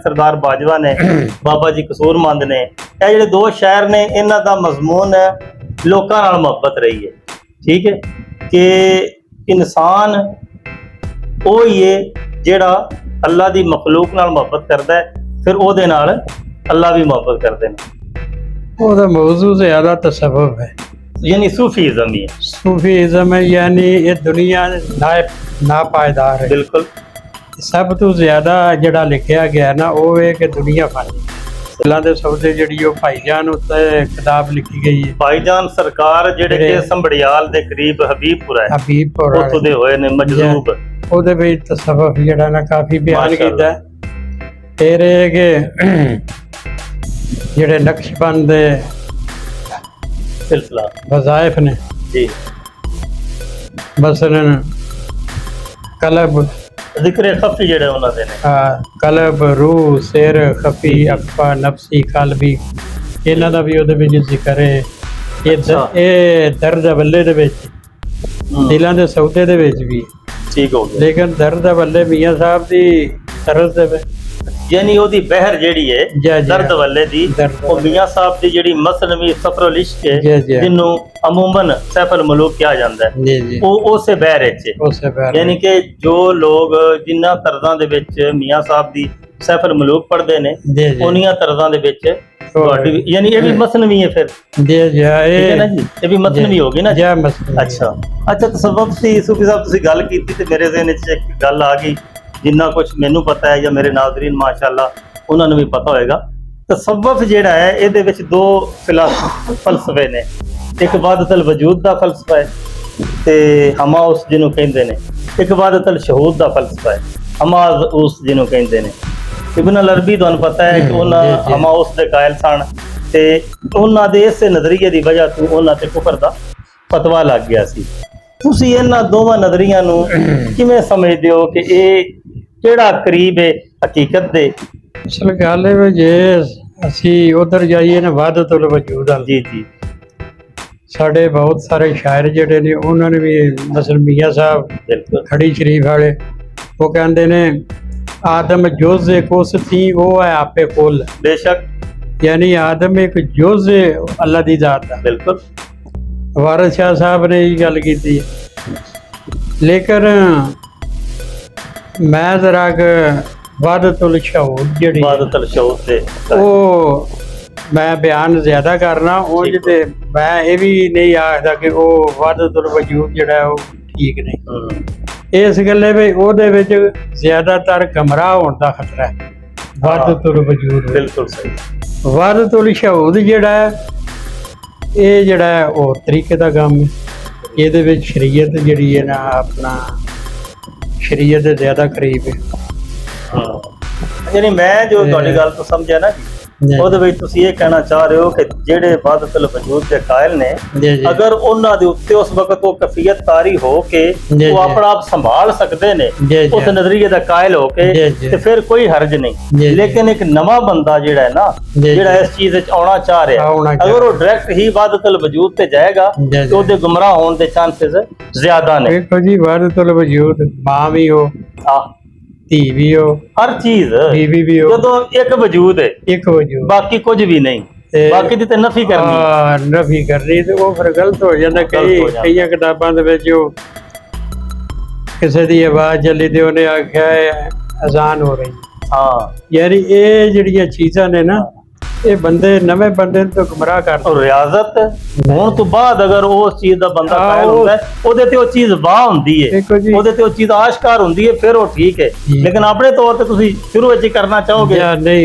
[SPEAKER 2] ਸਰਦਾਰ ਬਾਜਵਾ ਨੇ, ਬਾਬਾ ਜੀ ਕਸੂਰਮੰਦ ਨੇ, ਇਹ ਜਿਹੜੇ ਦੋ ਸ਼ਾਇਰ ਨੇ ਇਹਨਾਂ ਦਾ ਮਜ਼ਮੂਨ ਹੈ ਲੋਕਾਂ ਨਾਲ ਮੁਹੱਬਤ ਰਹੀ ਹੈ। ਠੀਕ ਹੈ ਕਿ ਇਨਸਾਨ ਉਹ ਹੀ ਹੈ ਜਿਹੜਾ ਅੱਲਾ ਦੀ ਮਖਲੂਕ ਨਾਲ ਮੁਹੱਬਤ ਕਰਦਾ ਹੈ, ਫਿਰ ਉਹਦੇ ਨਾਲ ਅੱਲਾ ਵੀ ਮੁਹੱਬਤ ਕਰਦੇ ਨੇ।
[SPEAKER 1] ਉਹਦਾ ਮੌਜੂ ਜ਼ਿਆਦਾ ਤਸਵੁਫ ਹੈ,
[SPEAKER 2] ਯਾਨੀ सूफीज़म ही है।
[SPEAKER 1] सूफीज़म है, यानी ये दुनिया नापायदार है।
[SPEAKER 2] बिल्कुल
[SPEAKER 1] सब तो ज्यादा ਜਿਹੜਾ ਲਿਖਿਆ ਗਿਆ ਨਾ ਉਹ ਹੈ ਕਿ ਦੁਨੀਆ ਫਾਨੀ। ਫੁੱਲਾਂ ਦੇ ਸੌਦੇ ਜਿਹੜੀ ਉਹ ਭਾਈਜਾਨ ਉੱਤੇ ਕਿਤਾਬ ਲਿਖੀ ਗਈ ਹੈ।
[SPEAKER 2] ਭਾਈਜਾਨ ਸਰਕਾਰ ਜਿਹੜੇ ਕਿ ਸੰਭੜਿਆਲ ਦੇ ਕਰੀਬ ਹਬੀਬਪੁਰ ਹੈ,
[SPEAKER 1] ਹਬੀਬਪੁਰ
[SPEAKER 2] ਉੱਥੋਂ ਦੇ ਹੋਏ ਨੇ ਮਜਜ਼ੂਬ।
[SPEAKER 1] ਉਹਦੇ ਵਿੱਚ ਤਸਵੁਫ ਜਿਹੜਾ ਨਾ ਕਾਫੀ ਬਿਆਨ ਕੀਤਾ ਹੈ। ਫਿਰ ਇਹ ਕਿ ਜਿਹੜੇ ਨਕਸ਼ਬੰਦ ਦੇ
[SPEAKER 2] सिलसिला
[SPEAKER 1] वज़ाइफ ने
[SPEAKER 2] जी,
[SPEAKER 1] मसलन कलब
[SPEAKER 2] जिक्र खफी जेड़े ਉਹਨਾਂ ਦੇ ਨੇ।
[SPEAKER 1] कलब रूह सिर खफी अकफा नफसी कलबी ਇਹਨਾਂ ਦਾ ਵੀ ਉਹਦੇ ਵਿੱਚ ਜ਼ਿਕਰ ਹੈ। ਇਹ ਦਰਦ ਵੱਲੇ ਦੇ ਵਿੱਚ ਦਿਲਾਂ ਦੇ ਸੌਦੇ ਦੇ ਵਿੱਚ ਵੀ
[SPEAKER 2] ਠੀਕ ਹੋ ਗਿਆ।
[SPEAKER 1] ਲੇਕਿਨ ਦਰਦ ਵੱਲੇ ਮੀਆਂ ਸਾਹਿਬ ਦੀ ਤਰਜ਼ ਦੇ ਵਿੱਚ
[SPEAKER 2] ਯਾਨੀ ਉਹਦੀ ਬਹਿਰ ਜਿਹੜੀ ਹੈ ਦਰਦ ਵੱਲੇ ਦੀ, ਉਹ ਮੀਆਂ ਸਾਹਿਬ ਦੀ ਜਿਹੜੀ ਮਸਨਵੀ ਸਫਰੁਲ ਇਸ਼ਕ ਹੈ ਜਿਹਨੂੰ ਅਮੂਮਨ ਸੈਫੁਲ ਮਲੂਕ ਕਿਹਾ ਜਾਂਦਾ ਹੈ,
[SPEAKER 1] ਜੀ ਜੀ
[SPEAKER 2] ਉਹ ਉਸੇ ਬਹਿਰ ਵਿੱਚ ਯਾਨੀ ਕਿ ਜੋ ਲੋਕ ਜਿਨ੍ਹਾਂ ਤਰਜ਼ਾਂ ਦੇ ਵਿੱਚ ਮੀਆਂ ਸਾਹਿਬ ਦੀ ਸੈਫੁਲ ਮਲੂਕ ਪੜ੍ਹਦੇ ਨੇ ਉਹਨੀਆਂ ਤਰਜ਼ਾਂ ਦੇ ਵਿੱਚ ਤੁਹਾਡੀ ਯਾਨੀ ਇਹ ਵੀ ਮਸਨਵੀ ਹੈ। ਫਿਰ
[SPEAKER 1] ਜੀ ਜੀ
[SPEAKER 2] ਇਹ ਵੀ ਮਸਨਵੀ ਹੋ ਗਈ ਨਾ। ਅੱਛਾ ਅੱਛਾ ਤਸਵੁਫ ਦੀ ਸੂਫੀ ਸਾਹਿਬ ਤੁਸੀਂ ਗੱਲ ਕੀਤੀ ਤੇ ਮੇਰੇ ਜ਼ਿਹਨ ਵਿੱਚ ਇੱਕ ਗੱਲ ਆ ਗਈ, ਜਿੰਨਾ ਕੁਝ ਮੈਨੂੰ ਪਤਾ ਹੈ ਜਾਂ ਮੇਰੇ ਨਾਜ਼ਰੀਨ ਮਾਸ਼ਾਅੱਲਾ ਉਹਨਾਂ ਨੂੰ ਵੀ ਪਤਾ ਹੋਏਗਾ। ਤਸਵੁਫ ਜਿਹੜਾ ਹੈ ਇਹਦੇ ਵਿੱਚ ਦੋ ਫਲਸਫੇ ਨੇ, ਇੱਕ ਵਾਹਦਤੁਲ ਵਜੂਦ ਦਾ ਫਲਸਫਾ ਹੈ ਤੇ ਹਮਾਉਸ ਜਿਹਨੂੰ ਕਹਿੰਦੇ ਨੇ, ਇੱਕ ਵਾਹਦਤੁਲ ਸ਼ਹੂਦ ਦਾ ਫਲਸਫਾ ਹੈ, ਹਮਾਜ਼ ਉਸ ਜਿਹਨੂੰ ਕਹਿੰਦੇ ਨੇ। ਇਬਨ ਅਲ ਅਰਬੀ ਤੁਹਾਨੂੰ ਪਤਾ ਹੈ ਕਿ ਉਹਨਾਂ ਹਮਾਉਸ ਦੇ ਕਾਇਲ ਸਨ ਤੇ ਉਹਨਾਂ ਦੇ ਇਸੇ ਨਜ਼ਰੀਏ ਦੀ ਵਜ੍ਹਾ ਤੋਂ ਉਹਨਾਂ ਤੇ ਕੁਫਰ ਦਾ ਫਤਵਾ ਲੱਗ ਗਿਆ ਸੀ। ਤੁਸੀਂ ਇਹਨਾਂ ਦੋਵਾਂ ਨਜ਼ਰੀਆਂ ਨੂੰ ਕਿਵੇਂ ਸਮਝਦੇ ਹੋ ਕਿ ਇਹ ਕਿਹੜਾ ਕਰੀਬ ਹੈ ਹਕੀਕਤ ਦੇ?
[SPEAKER 1] ਅਸਲ ਗੱਲ ਹੈ ਜੇ ਅਸੀਂ ਉਧਰ ਜਾਈਏ ਨਾ ਵਾਹਦਤੁਲ ਵਜੂਦ ਆ,
[SPEAKER 2] ਜੀ ਜੀ
[SPEAKER 1] ਸਾਡੇ ਬਹੁਤ ਸਾਰੇ ਸ਼ਾਇਰ ਜਿਹੜੇ ਨੇ ਉਹਨਾਂ ਨੇ ਵੀ ਮਸਲ ਮੀਆਂ ਸਾਹਿਬ
[SPEAKER 2] ਬਿਲਕੁਲ
[SPEAKER 1] ਖੜੀ ਸ਼ਰੀਫ ਵਾਲੇ ਉਹ ਕਹਿੰਦੇ ਨੇ आदम जोज़ कुस थी वो है आपे कुल,
[SPEAKER 2] बेशक
[SPEAKER 1] यानी आदम एक जोज़ अल्लाह दी जात है।
[SPEAKER 2] बिल्कुल
[SPEAKER 1] वारिस शाह साहब ने ये गल की थी, लेकिन मैं जरा वादतुल शहूद जिहड़ी
[SPEAKER 2] वादतुल शहूद से
[SPEAKER 1] वो मैं बयान ज़्यादा करना उंज ते मैं ये भी नहीं आखदा कि वो वादतुल वजूद जिहड़ा वो ठीक नहीं। ਇਸ ਗੱਲੇ ਵੀ ਉਹਦੇ ਵਿੱਚ ਜ਼ਿਆਦਾਤਰ ਗਮਰਾਹ ਹੋਣ ਦਾ ਖਤਰਾ ਹੈ। ਵੱਧ ਤੋਂ ਵਜੂਦ
[SPEAKER 2] ਬਿਲਕੁਲ ਸਹੀ।
[SPEAKER 1] ਵੱਧ ਤੋਂ ਸ਼ਹੂਦ ਜਿਹੜਾ ਹੈ, ਇਹ ਜਿਹੜਾ ਹੈ ਉਹ ਤਰੀਕੇ ਦਾ ਕੰਮ ਹੈ। ਇਹਦੇ ਵਿੱਚ ਸ਼ਰੀਅਤ ਜਿਹੜੀ ਹੈ ਨਾ, ਆਪਣਾ ਸ਼ਰੀਅਤ ਦੇ ਜ਼ਿਆਦਾ ਕਰੀਬ ਹੈ।
[SPEAKER 2] ਹਾਂ, ਯਾਨੀ ਮੈਂ ਜੋ ਤੁਹਾਡੀ ਗੱਲ ਤੋਂ ਸਮਝਿਆ ਨਾ, ਉਹਦੇ ਵਿੱਚ ਤੁਸੀਂ ਇਹ ਕਹਿਣਾ ਚਾਹ ਰਹੇ ਹੋ ਕਿ ਜਿਹੜੇ ਵਾਦਤੁਲ ਵਜੂਦ ਦੇ ਕਾਇਲ ਨੇ, ਅਗਰ ਉਹਨਾਂ ਦੇ ਉੱਤੇ ਉਸ ਵਕਤ ਉਹ ਕਫੀਅਤ ਤਾਰੀ ਹੋ ਕੇ ਉਹ ਆਪਣਾ ਆਪ ਸੰਭਾਲ ਸਕਦੇ ਨੇ ਉਸ ਨਜ਼ਰੀਏ ਦਾ ਕਾਇਲ ਹੋ ਕੇ, ਤੇ ਫਿਰ ਕੋਈ ਹਰਜ ਨਹੀਂ। ਲੇਕਿਨ ਇੱਕ ਨਵਾਂ ਬੰਦਾ ਜਿਹੜਾ ਹੈ ਨਾ, ਜਿਹੜਾ ਇਸ ਚੀਜ਼ ਵਿੱਚ ਆਉਣਾ ਚਾਹ ਰਿਹਾ, ਅਗਰ ਉਹ ਡਾਇਰੈਕਟ ਹੀ ਵਾਦਤੁਲ ਵਜੂਦ ਤੇ ਜਾਏਗਾ ਤੇ ਉਹਦੇ ਗੁੰਮਰਾਹ ਹੋਣ ਦੇ ਚਾਂਸਸ ਜ਼ਿਆਦਾ ਨੇ।
[SPEAKER 1] ਦੇਖੋ ਜੀ, ਵਾਦਤੁਲ ਵਜੂਦ ਮਾਂ ਵੀ ਹੋ, ਧੀ ਵੀ ਹੋ,
[SPEAKER 2] ਹਰ ਚੀਜ਼
[SPEAKER 1] ਬੀਵੀ ਵੀ ਹੋ,
[SPEAKER 2] ਜਦੋਂ ਇੱਕ ਵਜੂਦ ਹੈ,
[SPEAKER 1] ਇੱਕ ਵਜੂਦ,
[SPEAKER 2] ਬਾਕੀ ਕੁਝ ਵੀ ਨਹੀਂ। ਬਾਕੀ ਦੀ ਤੇ ਨਫੀ ਕਰਨੀ,
[SPEAKER 1] ਨਫੀ ਕਰਨੀ ਤੇ ਉਹ ਫਿਰ ਗਲਤ ਹੋ ਜਾਂਦਾ। ਕਈਆਂ ਕਿਤਾਬਾਂ ਦੇ ਵਿੱਚ ਉਹ ਕਿਸੇ ਦੀ ਆਵਾਜ਼ ਚੱਲੀ ਤੇ ਉਹਨੇ ਆਖਿਆ ਅਜ਼ਾਨ ਹੋ ਰਹੀ।
[SPEAKER 2] ਹਾਂ,
[SPEAKER 1] ਯਾਰੀ ਇਹ ਜਿਹੜੀਆਂ ਚੀਜ਼ਾਂ ਨੇ ਨਾ, ਇਹ ਬੰਦੇ ਨਵੇਂ ਬੰਦੇ ਨੂੰ ਗੁੰਮਰਾਹ ਕਰਦੇ।
[SPEAKER 2] ਰਿਆਜ਼ਤ ਹੋਣ ਤੋਂ ਬਾਅਦ ਅਗਰ ਉਸ ਚੀਜ਼ ਦਾ ਬੰਦਾ ਕਾਇਲ ਹੁੰਦਾ ਹੈ, ਉਹਦੇ ਤੇ ਉਹ ਚੀਜ਼ ਵਾਹ ਹੁੰਦੀ ਹੈ, ਉਹਦੇ ਤੇ ਉਹ ਚੀਜ਼ ਆਸ਼ਕਾਰ ਹੁੰਦੀ ਹੈ, ਫਿਰ ਉਹ ਠੀਕ ਹੈ। ਲੇਕਿਨ ਆਪਣੇ ਤੌਰ ਤੇ ਤੁਸੀਂ ਸ਼ੁਰੂ ਵਿੱਚ ਹੀ ਕਰਨਾ ਚਾਹੋਗੇ,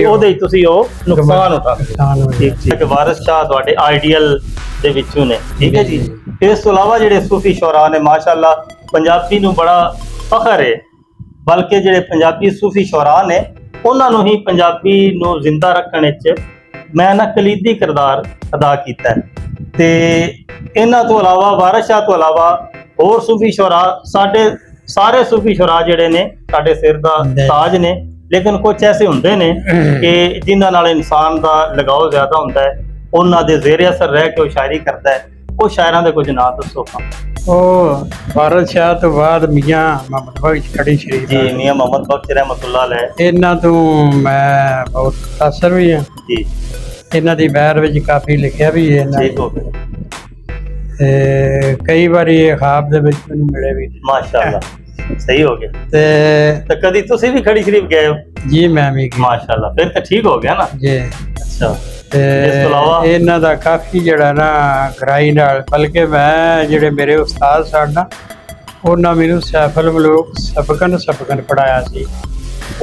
[SPEAKER 2] ਉਹਦੇ ਹੀ ਤੁਸੀਂ ਉਹ ਨੁਕਸਾਨ ਉਠਾਓਗੇ। ਠੀਕ ਹੈ, ਵਾਰਿਸ ਸ਼ਾਹ ਤੁਹਾਡੇ ਆਈਡੀਅਲ ਦੇ ਵਿੱਚੋਂ ਨੇ, ਠੀਕ ਹੈ ਜੀ। ਇਸ ਤੋਂ ਇਲਾਵਾ ਜਿਹੜੇ ਸੂਫੀ ਸ਼ੁਰਾ ਨੇ, ਮਾਸ਼ਾਅੱਲਾ, ਪੰਜਾਬੀ ਨੂੰ ਬੜਾ ਫਖਰ ਹੈ, ਬਲਕਿ ਜਿਹੜੇ ਪੰਜਾਬੀ ਸੂਫੀ ਸ਼ੁਰਾ ਨੇ, ਉਹਨਾਂ ਨੂੰ ਹੀ ਪੰਜਾਬੀ ਨੂੰ ਜ਼ਿੰਦਾ ਰੱਖਣ ਵਿੱਚ ਮੈਂ ਨਾ ਕਲੀਦੀ ਕਿਰਦਾਰ ਅਦਾ ਕੀਤਾ ਹੈ। ਤੇ ਇਹਨਾਂ ਤੋਂ ਇਲਾਵਾ, ਵਾਰਿਸ ਸ਼ਾਹ ਤੋਂ ਇਲਾਵਾ ਹੋਰ ਸੂਫੀ ਸ਼ੁਰਾ, ਸਾਡੇ ਸਾਰੇ ਸੂਫੀ ਸ਼ੁਰਾ ਜਿਹੜੇ ਨੇ ਸਾਡੇ ਸਿਰ ਦਾ ਤਾਜ ਨੇ। ਲੇਕਿਨ ਕੁਝ ਐਸੇ ਹੁੰਦੇ ਨੇ ਕਿ ਜਿਨ੍ਹਾਂ ਨਾਲ ਇਨਸਾਨ ਦਾ ਲਗਾਓ ਜ਼ਿਆਦਾ ਹੁੰਦਾ ਹੈ, ਉਹਨਾਂ ਦੇ ਜ਼ੇਰੇ ਅਸਰ ਰਹਿ ਕੇ ਉਹ ਸ਼ਾਇਰੀ ਕਰਦਾ ਹੈ। ਉਹ ਸ਼ਾਇਰਾਂ ਦੇ ਕੁਝ ਨਾਂ ਦੱਸੋ।
[SPEAKER 1] ਉਹ ਵਾਰਿਸ ਸ਼ਾਹ ਤੋਂ ਬਾਅਦ ਮੀਆਂ ਮੁਹੰਮਦ ਬਖਸ਼ ਖੜੀ ਸ਼ਰੀਫ
[SPEAKER 2] ਜੀ, ਮੀਆਂ ਮੁਹੰਮਦ ਬਖਸ਼ ਰਹਿਮਤੁल्लाह ਅਲੈਹ,
[SPEAKER 1] ਇਹਨਾਂ ਤੋਂ ਮੈਂ ਬਹੁਤ ਮੁਤਾਸਰ ਵੀ ਹਾਂ
[SPEAKER 2] ਜੀ।
[SPEAKER 1] ਇਹਨਾਂ ਦੀ ਬਹਿਰ ਵਿੱਚ ਕਾਫੀ ਲਿਖਿਆ ਵੀ ਹੈ ਇਹਨਾਂ
[SPEAKER 2] ਨੇ,
[SPEAKER 1] ਤੇ ਕਈ ਵਾਰੀ ਇਹ ਖਾਬ ਦੇ ਵਿੱਚ ਮੈਨੂੰ ਮਿਲੇ ਵੀ।
[SPEAKER 2] ਮਾਸ਼ਾਅੱਲਾ, ਸਹੀ ਹੋ ਗਿਆ।
[SPEAKER 1] ਤੇ
[SPEAKER 2] ਕਦੀ ਤੁਸੀਂ ਵੀ ਖੜੀ ਸ਼ਰੀਫ ਗਏ ਹੋ?
[SPEAKER 1] ਜੀ ਮੈਂ ਵੀ ਗਿਆ।
[SPEAKER 2] ਮਾਸ਼ਾਅੱਲਾ, ਫਿਰ ਤਾਂ ਠੀਕ ਹੋ ਗਿਆ ਨਾ ਜੀ। ਅੱਛਾ,
[SPEAKER 1] ਤੇ ਇਸ ਤੋਂ ਇਲਾਵਾ ਇਹਨਾਂ ਦਾ ਕਾਫੀ ਜਿਹੜਾ ਨਾ ਗਹਿਰਾਈ ਨਾਲ, ਬਲਕਿ ਮੈਂ ਜਿਹੜੇ ਮੇਰੇ ਉਸਤਾਦ ਸਨ ਨਾ, ਉਹਨਾਂ ਮੈਨੂੰ ਸੈਫੁਲ ਮਲੂਕ ਸਬਕਨ ਪੜਾਇਆ ਸੀ।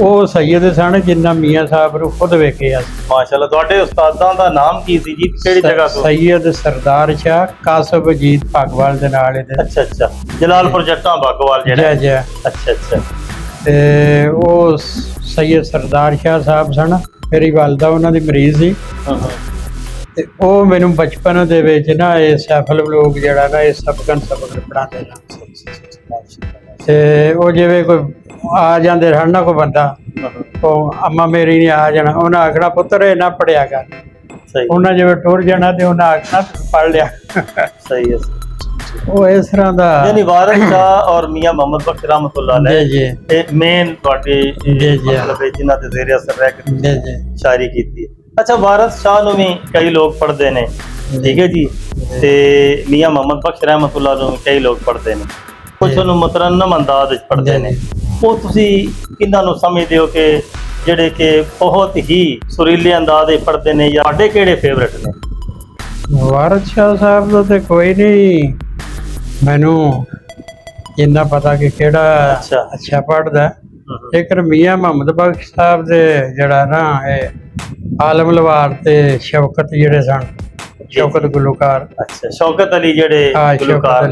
[SPEAKER 1] ਉਹ ਸੈਯਦ ਸਨ ਜਿਨ੍ਹਾਂ ਮੀਆਂ ਸਾਹਿਬ ਨੂੰ ਖੁਦ ਵੇਖਿਆ ਸੀ।
[SPEAKER 2] ਮਾਸ਼ਾਅੱਲਾ, ਤੁਹਾਡੇ ਉਸਤਾਦਾਂ ਦਾ ਨਾਮ ਕੀ ਸੀ ਜੀ? ਕਿਹੜੀ ਜਗ੍ਹਾ ਤੋਂ?
[SPEAKER 1] ਸੈਯਦ ਸਰਦਾਰ ਸ਼ਾਹ ਕਾਸਬ ਅਜੀਤ ਭਾਗਵਾਲ ਦੇ ਨਾਲ ਇਹਦੇ।
[SPEAKER 2] ਅੱਛਾ ਅੱਛਾ, ਜਲਾਲਪੁਰ ਜੱਟਾਂ ਭਾਗਵਾਲ ਜਿਹੜਾ।
[SPEAKER 1] ਜੀ।
[SPEAKER 2] ਅੱਛਾ ਅੱਛਾ।
[SPEAKER 1] ਤੇ ਉਹ ਸੈਯਦ ਸਰਦਾਰ ਸ਼ਾਹ ਸਾਹਿਬ ਸਨ, ਮੇਰੀ ਵਾਲਦਾ ਉਹਨਾਂ ਦੀ ਮਰੀਜ਼ ਸੀ। ਤੇ ਉਹ ਮੈਨੂੰ ਬਚਪਨ ਦੇ ਵਿੱਚ ਨਾ ਇਹ ਸੈਫੁਲ ਮਲੂਕ ਜਿਹੜਾ ਨਾ, ਇਹ ਸਬਕਨ ਪੜਾਉਂਦੇ ਨੇ। ਤੇ ਉਹ ਜਿਵੇਂ ਕੋਈ ਆ ਜਾਂਦੇ ਸਨ ਨਾ, ਕੋਈ ਬੰਦਾ, ਉਹ ਅੰਮਾ ਮੇਰੀ ਨੇ ਆ ਜਾਣਾ, ਉਹਨਾਂ ਆਖਣਾ ਪੁੱਤਰ ਇਹ ਨਾ ਪੜਿਆ ਕਰ। ਉਹਨਾਂ ਜਿਵੇਂ ਟੁਰ ਜਾਣਾ ਤੇ ਉਹਨਾਂ ਆਖਣਾ ਪੜ ਲਿਆ।
[SPEAKER 2] ਸਹੀ ਹੈ।
[SPEAKER 1] ਉਹ ਇਸ ਤਰ੍ਹਾਂ ਦਾ,
[SPEAKER 2] ਯਾਨੀ ਵਾਰਿਸ ਸ਼ਾਹ ਔਰ ਮੀਆਂ ਮੁਹੰਮਦ ਬਖਸ਼ ਰਹਿਮਤੁल्लाह ਅਲੈਹ ਤੇ ਮੇਨ ਤੁਹਾਡੇ ਮਤਲਬ ਜਿਨ੍ਹਾਂ ਦੇ ਜ਼ੇਰੇ ਅਸਰ ਰਹਿ ਕੇ ਸ਼ਾਇਰੀ ਕੀਤੀ ਹੈ। ਅੱਛਾ, ਵਾਰਿਸ ਸ਼ਾਹ ਨੂੰ ਵੀ ਕਈ ਲੋਕ ਪੜ੍ਹਦੇ ਨੇ, ਠੀਕ ਹੈ ਜੀ, ਤੇ ਮੀਆਂ ਮੁਹੰਮਦ ਬਖਸ਼ ਰਹਿਮਤੁल्लाह ਨੂੰ ਕਈ ਲੋਕ ਪੜ੍ਹਦੇ ਨੇ, ਕੁਝ ਉਹਨੂੰ ਮੁਤਰੰਨਮ ਅੰਦਾਜ਼ ਵਿੱਚ ਪੜ੍ਹਦੇ ਨੇ। ਉਹ ਤੁਸੀਂ ਕਿਹਨਾਂ ਨੂੰ ਸਮਝਦੇ ਹੋ ਕਿ ਜਿਹੜੇ ਕਿ ਬਹੁਤ ਹੀ ਸੁਰੀਲੇ ਅੰਦਾਜ਼ ਵਿੱਚ ਪੜ੍ਹਦੇ ਨੇ, ਜਾਂ ਤੁਹਾਡੇ ਕਿਹੜੇ ਫੇਵਰੇਟ ਨੇ?
[SPEAKER 1] ਵਾਰਿਸ ਸ਼ਾਹ ਸਾਹਿਬ ਦਾ ਤੇ ਕੋਈ ਨਹੀਂ ਮੈਨੂੰ ਇੰਨਾ ਪਤਾ ਕਿ ਕਿਹੜਾ ਅੱਛਾ ਪੜ੍ਹਦਾ। ਲੇਕਿਨ ਮੀਆਂ ਮੁਹੰਮਦ ਬਖਸ਼ ਸਾਹਿਬ ਦੇ ਜਿਹੜਾ ਨਾ, ਇਹ ਆਲਮ ਲਵਾਰ ਤੇ ਸ਼ੌਕਤ ਜਿਹੜੇ ਸਨ, ਸ਼ੌਕਤ ਗੁਲੂਕਾਰ।
[SPEAKER 2] ਅੱਛਾ, ਸ਼ੌਕਤ ਅਲੀ ਜਿਹੜੇ
[SPEAKER 1] ਗੁਲੂਕਾਰ,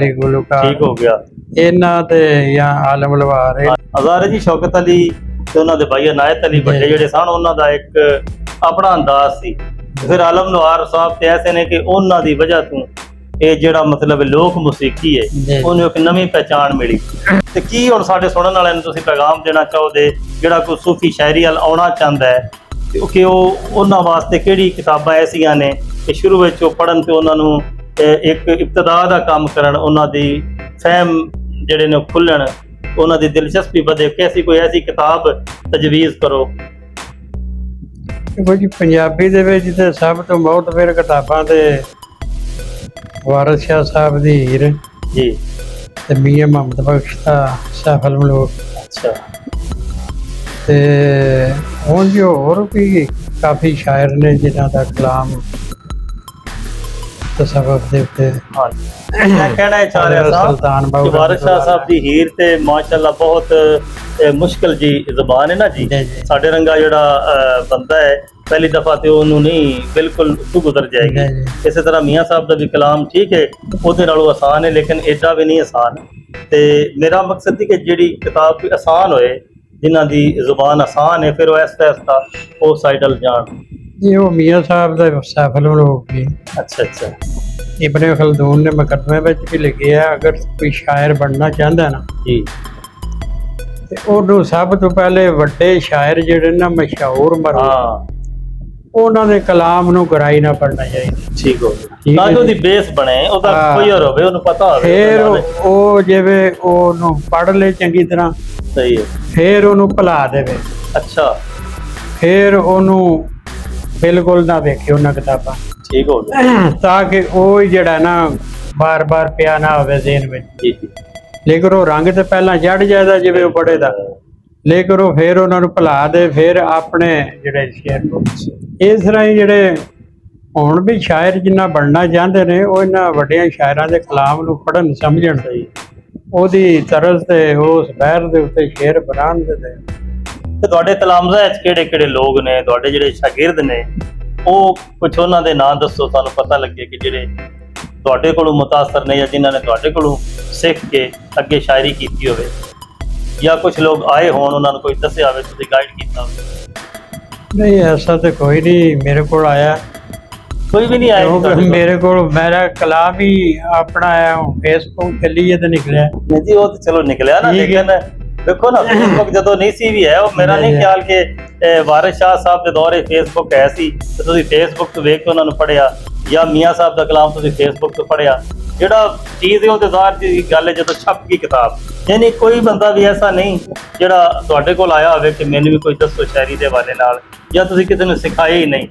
[SPEAKER 2] ਠੀਕ ਹੋ ਗਿਆ।
[SPEAKER 1] ਇਹਨਾਂ ਤੇ ਜਾਂ ਆਲਮ ਲਵਾਰ
[SPEAKER 2] ਹਜ਼ਾਰੇ ਜੀ, ਸ਼ੌਕਤ ਅਲੀ ਤੇ ਉਹਨਾਂ ਦੇ ਭਾਈ ਅਨਾਇਤ ਅਲੀ ਵੱਡੇ ਜਿਹੜੇ ਸਨ, ਉਹਨਾਂ ਦਾ ਇੱਕ ਆਪਣਾ ਅੰਦਾਜ਼ ਸੀ। ਫਿਰ ਆਲਮ ਲਵਾਰ ਸਾਹਿਬ ਤੇ ਐਸੇ ਨੇ ਕਿ ਉਹਨਾਂ ਦੀ ਵਜ੍ਹਾ ਤੋਂ ਇਹ ਜਿਹੜਾ ਮਤਲਬ ਲੋਕ ਮੌਸੀਕੀ ਹੈ, ਉਹਨੂੰ ਇੱਕ ਨਵੀਂ ਪਹਿਚਾਣ ਮਿਲੀ। ਤੇ ਕੀ ਹੁਣ ਸਾਡੇ ਸੁਣਨ ਵਾਲਿਆਂ ਨੂੰ ਤੁਸੀਂ ਪੈਗਾਮ ਦੇਣਾ ਚਾਹੋਗੇ, ਜਿਹੜਾ ਕੋਈ ਸੂਫੀ ਸ਼ਾਇਰੀ ਵੱਲ ਆਉਣਾ ਚਾਹੁੰਦਾ ਹੈ, ਕਿ ਉਹ ਉਹਨਾਂ ਵਾਸਤੇ ਕਿਹੜੀ ਕਿਤਾਬਾਂ ਐਸੀਆਂ ਨੇ ਕਿ ਸ਼ੁਰੂ ਵਿੱਚ ਉਹ ਪੜ੍ਹਨ ਤੇ ਉਹਨਾਂ ਨੂੰ ਇੱਕ ਇਬਤਦਾ ਦਾ ਕੰਮ ਕਰਨ, ਉਹਨਾਂ ਦੀ ਫਹਿਮ ਜਿਹੜੇ ਨੇ ਖੁੱਲਣ, ਉਹਨਾਂ ਦੀ ਦਿਲਚਸਪੀ ਵਧੇ? ਕਿ ਕੋਈ ਐਸੀ ਕਿਤਾਬ ਤਜਵੀਜ਼ ਕਰੋ।
[SPEAKER 1] ਦੇਖੋ ਜੀ, ਪੰਜਾਬੀ ਦੇ ਵਿੱਚ ਤੇ ਸਭ ਤੋਂ ਬਹੁਤ ਫਿਰ ਕਿਤਾਬਾਂ ਤੇ ਵਾਰਿਸ ਸ਼ਾਹ ਸਾਹਿਬ ਦੀ ਹੀਰ
[SPEAKER 2] ਜੀ,
[SPEAKER 1] ਤੇ ਮੀਆਂ ਮੁਹੰਮਦ ਬਖਸ਼ ਦਾ ਸੈਫੁਲ ਮਲੂਕ।
[SPEAKER 2] ਅੱਛਾ।
[SPEAKER 1] ਤੇ ਹੁਣ ਜੋ ਹੋਰ ਵੀ ਕਾਫੀ ਸ਼ਾਇਰ ਨੇ ਜਿਨ੍ਹਾਂ ਦਾ ਕਲਾਮ ਤਸਵੁਫ ਦੇ ਉੱਤੇ
[SPEAKER 2] ਹਾਂ ਮੈਂ ਕਹਿਣਾ ਚਾਹ ਰਿਹਾ
[SPEAKER 1] ਸੁਲਤਾਨ
[SPEAKER 2] ਸਾਂ
[SPEAKER 1] ਬਾਹੂ
[SPEAKER 2] ਕਿ ਵਾਰਿਸ ਸ਼ਾਹ ਸਾਹਿਬ ਦੀ ਹੀਰ ਤੇ ਮਾਸ਼ਾਅੱਲਾ ਬਹੁਤ ਮੁਸ਼ਕਿਲ ਜੀ ਜ਼ਬਾਨ ਹੈ ਨਾ ਜੀ।
[SPEAKER 1] ਜੀ, ਜੀ।
[SPEAKER 2] ਸਾਡੇ ਰੰਗਾ ਜਿਹੜਾ ਬੰਦਾ ਹੈ ਪਹਿਲੀ ਦਫਾ ਤੇ ਉਹਨੂੰ ਨਹੀਂ ਬਿਲਕੁਲ ਤੋਂ ਗੁਜ਼ਰ ਜਾਏਗੀ।
[SPEAKER 1] ਜੀ, ਜੀ।
[SPEAKER 2] ਇਸੇ ਤਰ੍ਹਾਂ ਮੀਆਂ ਸਾਹਿਬ ਦਾ ਵੀ ਕਲਾਮ ਠੀਕ ਹੈ, ਉਹਦੇ ਨਾਲੋਂ ਆਸਾਨ ਹੈ, ਲੇਕਿਨ ਏਡਾ ਵੀ ਨਹੀਂ ਆਸਾਨ। ਤੇ ਮੇਰਾ ਮਕਸਦ ਸੀ ਕਿ ਜਿਹੜੀ ਕਿਤਾਬ ਕੋਈ ਆਸਾਨ ਹੋਏ, ਜਿਨ੍ਹਾਂ ਦੀ ਜ਼ੁਬਾਨ ਆਸਾਨ ਹੈ, ਫਿਰ ਉਹ ਐਸਤਾ ਐਸਤਾ ਉਹ ਸਾਈਡ ਵੱਲ ਜਾਣ।
[SPEAKER 1] ਇਹ ਉਹ ਮੀਆਂ ਸਾਹਿਬ ਦਾ ਸਫਲ ਹੋ ਗਈ।
[SPEAKER 2] ਅੱਛਾ ਅੱਛਾ
[SPEAKER 1] ਇਬਨ ਖਲਦੂਨ ਨੇ ਮੁਕੱਦਮੇ ਵਿੱਚ ਵੀ ਲਿਖਿਆ, ਅਗਰ ਕੋਈ ਸ਼ਾਇਰ ਬਣਨਾ ਚਾਹੁੰਦਾ ਨਾ
[SPEAKER 2] ਜੀ
[SPEAKER 1] ਤੇ ਉਹਨੂੰ ਸਭ ਤੋਂ ਪਹਿਲੇ ਵੱਡੇ ਸ਼ਾਇਰ ਜਿਹੜੇ ਨਾ ਮਸ਼ਹੂਰ ਮਰਹੂਮ
[SPEAKER 2] ਹਾਂ
[SPEAKER 1] ਉਹਨਾਂ ਦੇ ਕਲਾਮ ਨੂੰ ਗਰਾਈ ਨਾ ਪੜਨਾ ਚਾਹੀਦਾ।
[SPEAKER 2] ਠੀਕ ਹੋ
[SPEAKER 1] ਠੀਕ
[SPEAKER 2] ਤਾਂ
[SPEAKER 1] ਹੈ
[SPEAKER 2] ਕਿ ਉਹਦੀ
[SPEAKER 1] ਜੀ।
[SPEAKER 2] ਬੇਸ ਬਣੇ, ਉਹਦਾ
[SPEAKER 1] ਹਾਂ।
[SPEAKER 2] ਕੋਈ ਹੋਰ ਹੋਵੇ, ਉਹਨੂੰ ਪਤਾ ਹੋਵੇ
[SPEAKER 1] ਫਿਰ
[SPEAKER 2] ਉਹਦੇ ਨਾਲ।
[SPEAKER 1] ਉਹ ਜਿਵੇਂ ਉਹਨੂੰ ਪੜ੍ਹ ਲੈ ਚੰਗੀ ਤਰ੍ਹਾਂ,
[SPEAKER 2] ਸਹੀ ਹੈ।
[SPEAKER 1] ਫਿਰ ਉਹਨੂੰ ਭੁਲਾ ਦੇਵੇ,
[SPEAKER 2] ਅੱਛਾ
[SPEAKER 1] ਫਿਰ ਉਹਨੂੰ ਬਿਲਕੁਲ ਨਾ ਵੇਖੇ ਉਹਨਾਂ ਕਿਤਾਬਾਂ,
[SPEAKER 2] ਠੀਕ ਹੋ ਗਿਆ
[SPEAKER 1] ਤਾਂ ਕਿ ਉਹ ਜਿਹੜਾ ਨਾ ਬਾਰ-ਬਾਰ ਪਿਆ ਨਾ ਹੋਵੇ ਜ਼ਿਹਨ ਵਿੱਚ।
[SPEAKER 2] ਜੀ ਜੀ
[SPEAKER 1] ਲੇਕਿਨ ਉਹ ਰੰਗ ਤੇ ਪਹਿਲਾਂ ਚੜ ਜਾਂਦਾ ਜਿਵੇਂ ਉਹ ਪੜ੍ਹੇ ਦਾ, ਲੇਕਿਨ ਉਹ ਫਿਰ ਉਹਨਾਂ ਨੂੰ ਭੁਲਾ ਦੇ, ਫਿਰ ਆਪਣੇ ਜਿਹੜੇ ਸ਼ੇਰ ਨੂੰ ਇਸ ਤਰ੍ਹਾਂ ਹੀ ਜਿਹੜੇ ਹੁਣ ਵੀ ਸ਼ਾਇਰ ਜਿੰਨਾ ਬਣਨਾ ਚਾਹੁੰਦੇ ਨੇ, ਉਹ ਇਹਨਾਂ ਵੱਡਿਆਂ ਸ਼ਾਇਰਾਂ ਦੇ ਕਲਾਮ ਨੂੰ ਪੜ੍ਹਨ ਸਮਝਣ,
[SPEAKER 2] ਸਹੀ।
[SPEAKER 1] ਉਹਦੀ ਤਰਜ਼ ਤੇ ਉਸ ਬਹਿਰ ਦੇ ਉੱਤੇ ਸ਼ੇਰ ਬਣਾਉਣ ਦੇ
[SPEAKER 2] ਤੇ ਤੁਹਾਡੇ ਤਲਾਮਜ਼ਾ ਵਿੱਚ ਕਿਹੜੇ ਕਿਹੜੇ ਲੋਕ ਨੇ, ਤੁਹਾਡੇ ਜਿਹੜੇ ਸ਼ਾਗਿਰਦ ਨੇ, ਉਹ ਕੁਛ ਉਹਨਾਂ ਦੇ ਨਾਂ ਦੱਸੋ, ਸਾਨੂੰ ਪਤਾ ਲੱਗੇ ਕਿ ਜਿਹੜੇ ਤੁਹਾਡੇ ਕੋਲੋਂ ਮੁਤਾਸਰ ਨੇ ਜਾਂ ਜਿਨ੍ਹਾਂ ਨੇ ਤੁਹਾਡੇ ਕੋਲੋਂ ਸਿੱਖ ਕੇ ਅੱਗੇ ਸ਼ਾਇਰੀ ਕੀਤੀ ਹੋਵੇ, ਜਾਂ ਕੁਝ ਲੋਕ ਆਏ ਹੋਣ ਉਹਨਾਂ ਨੂੰ ਕੋਈ ਦੱਸਿਆ ਹੋਵੇ, ਤੁਸੀਂ ਗਾਈਡ ਕੀਤਾ ਹੋਵੇ।
[SPEAKER 1] ਨਹੀਂ, ਐਸਾ ਤਾਂ ਕੋਈ ਨਹੀਂ ਮੇਰੇ ਕੋਲ ਆਇਆ।
[SPEAKER 2] ਕੋਈ ਵੀ ਨਹੀਂ ਆਇਆ ਜੀ ਤੁਹਾਡੇ ਕੋਲ?
[SPEAKER 1] ਮੇਰੇ ਕੋਲ ਮੇਰਾ ਕਲਾਮ ਹੀ ਆਪਣਾ ਆਇਆ, ਫੇਸਬੁੱਕ ਚੱਲੀ ਤੇ ਨਿਕਲਿਆ।
[SPEAKER 2] ਨਹੀਂ ਜੀ, ਉਹ ਤਾਂ ਚਲੋ ਨਿਕਲਿਆ ਨਾ,
[SPEAKER 1] ਠੀਕ ਹੈ।
[SPEAKER 2] ਲੇਕਿਨ ਦੇਖੋ ਨਾ ਫੇਸਬੁੱਕ ਜਦੋਂ ਨਹੀਂ ਸੀ ਵੀ ਹੈ, ਉਹ ਮੇਰਾ ਨਹੀਂ ਖਿਆਲ ਕਿ ਵਾਰਿਸ ਸ਼ਾਹ ਸਾਹਿਬ ਦੇ ਦੌਰੇ ਫੇਸਬੁੱਕ ਹੈ ਸੀ ਤੇ ਤੁਸੀਂ ਫੇਸਬੁੱਕ ਤੋਂ ਵੇਖ ਕੇ ਉਹਨਾਂ ਨੂੰ ਪੜ੍ਹਿਆ, ਜਾਂ ਮੀਆਂ ਸਾਹਿਬ ਦਾ ਕਲਾਮ ਤੁਸੀਂ ਫੇਸਬੁੱਕ ਤੋਂ ਪੜ੍ਹਿਆ। ਜਿਹੜਾ ਚੀਜ਼ ਹੈ ਉਹ ਤੇ ਜ਼ਾਹਰ ਦੀ ਗੱਲ ਹੈ, ਜਦੋਂ ਛਪ ਗਈ ਕਿਤਾਬ, ਯਾਨੀ ਕੋਈ ਬੰਦਾ ਵੀ ਐਸਾ ਨਹੀਂ ਜਿਹੜਾ ਤੁਹਾਡੇ ਕੋਲ ਆਇਆ ਹੋਵੇ ਕਿ ਮੈਨੂੰ ਵੀ ਕੋਈ ਦੱਸੋ ਸ਼ਾਇਰੀ ਦੇ ਹਵਾਲੇ ਨਾਲ, ਜਾਂ ਤੁਸੀਂ ਕਿਸੇ ਨੂੰ ਸਿਖਾਇਆ ਹੀ ਨਹੀਂ।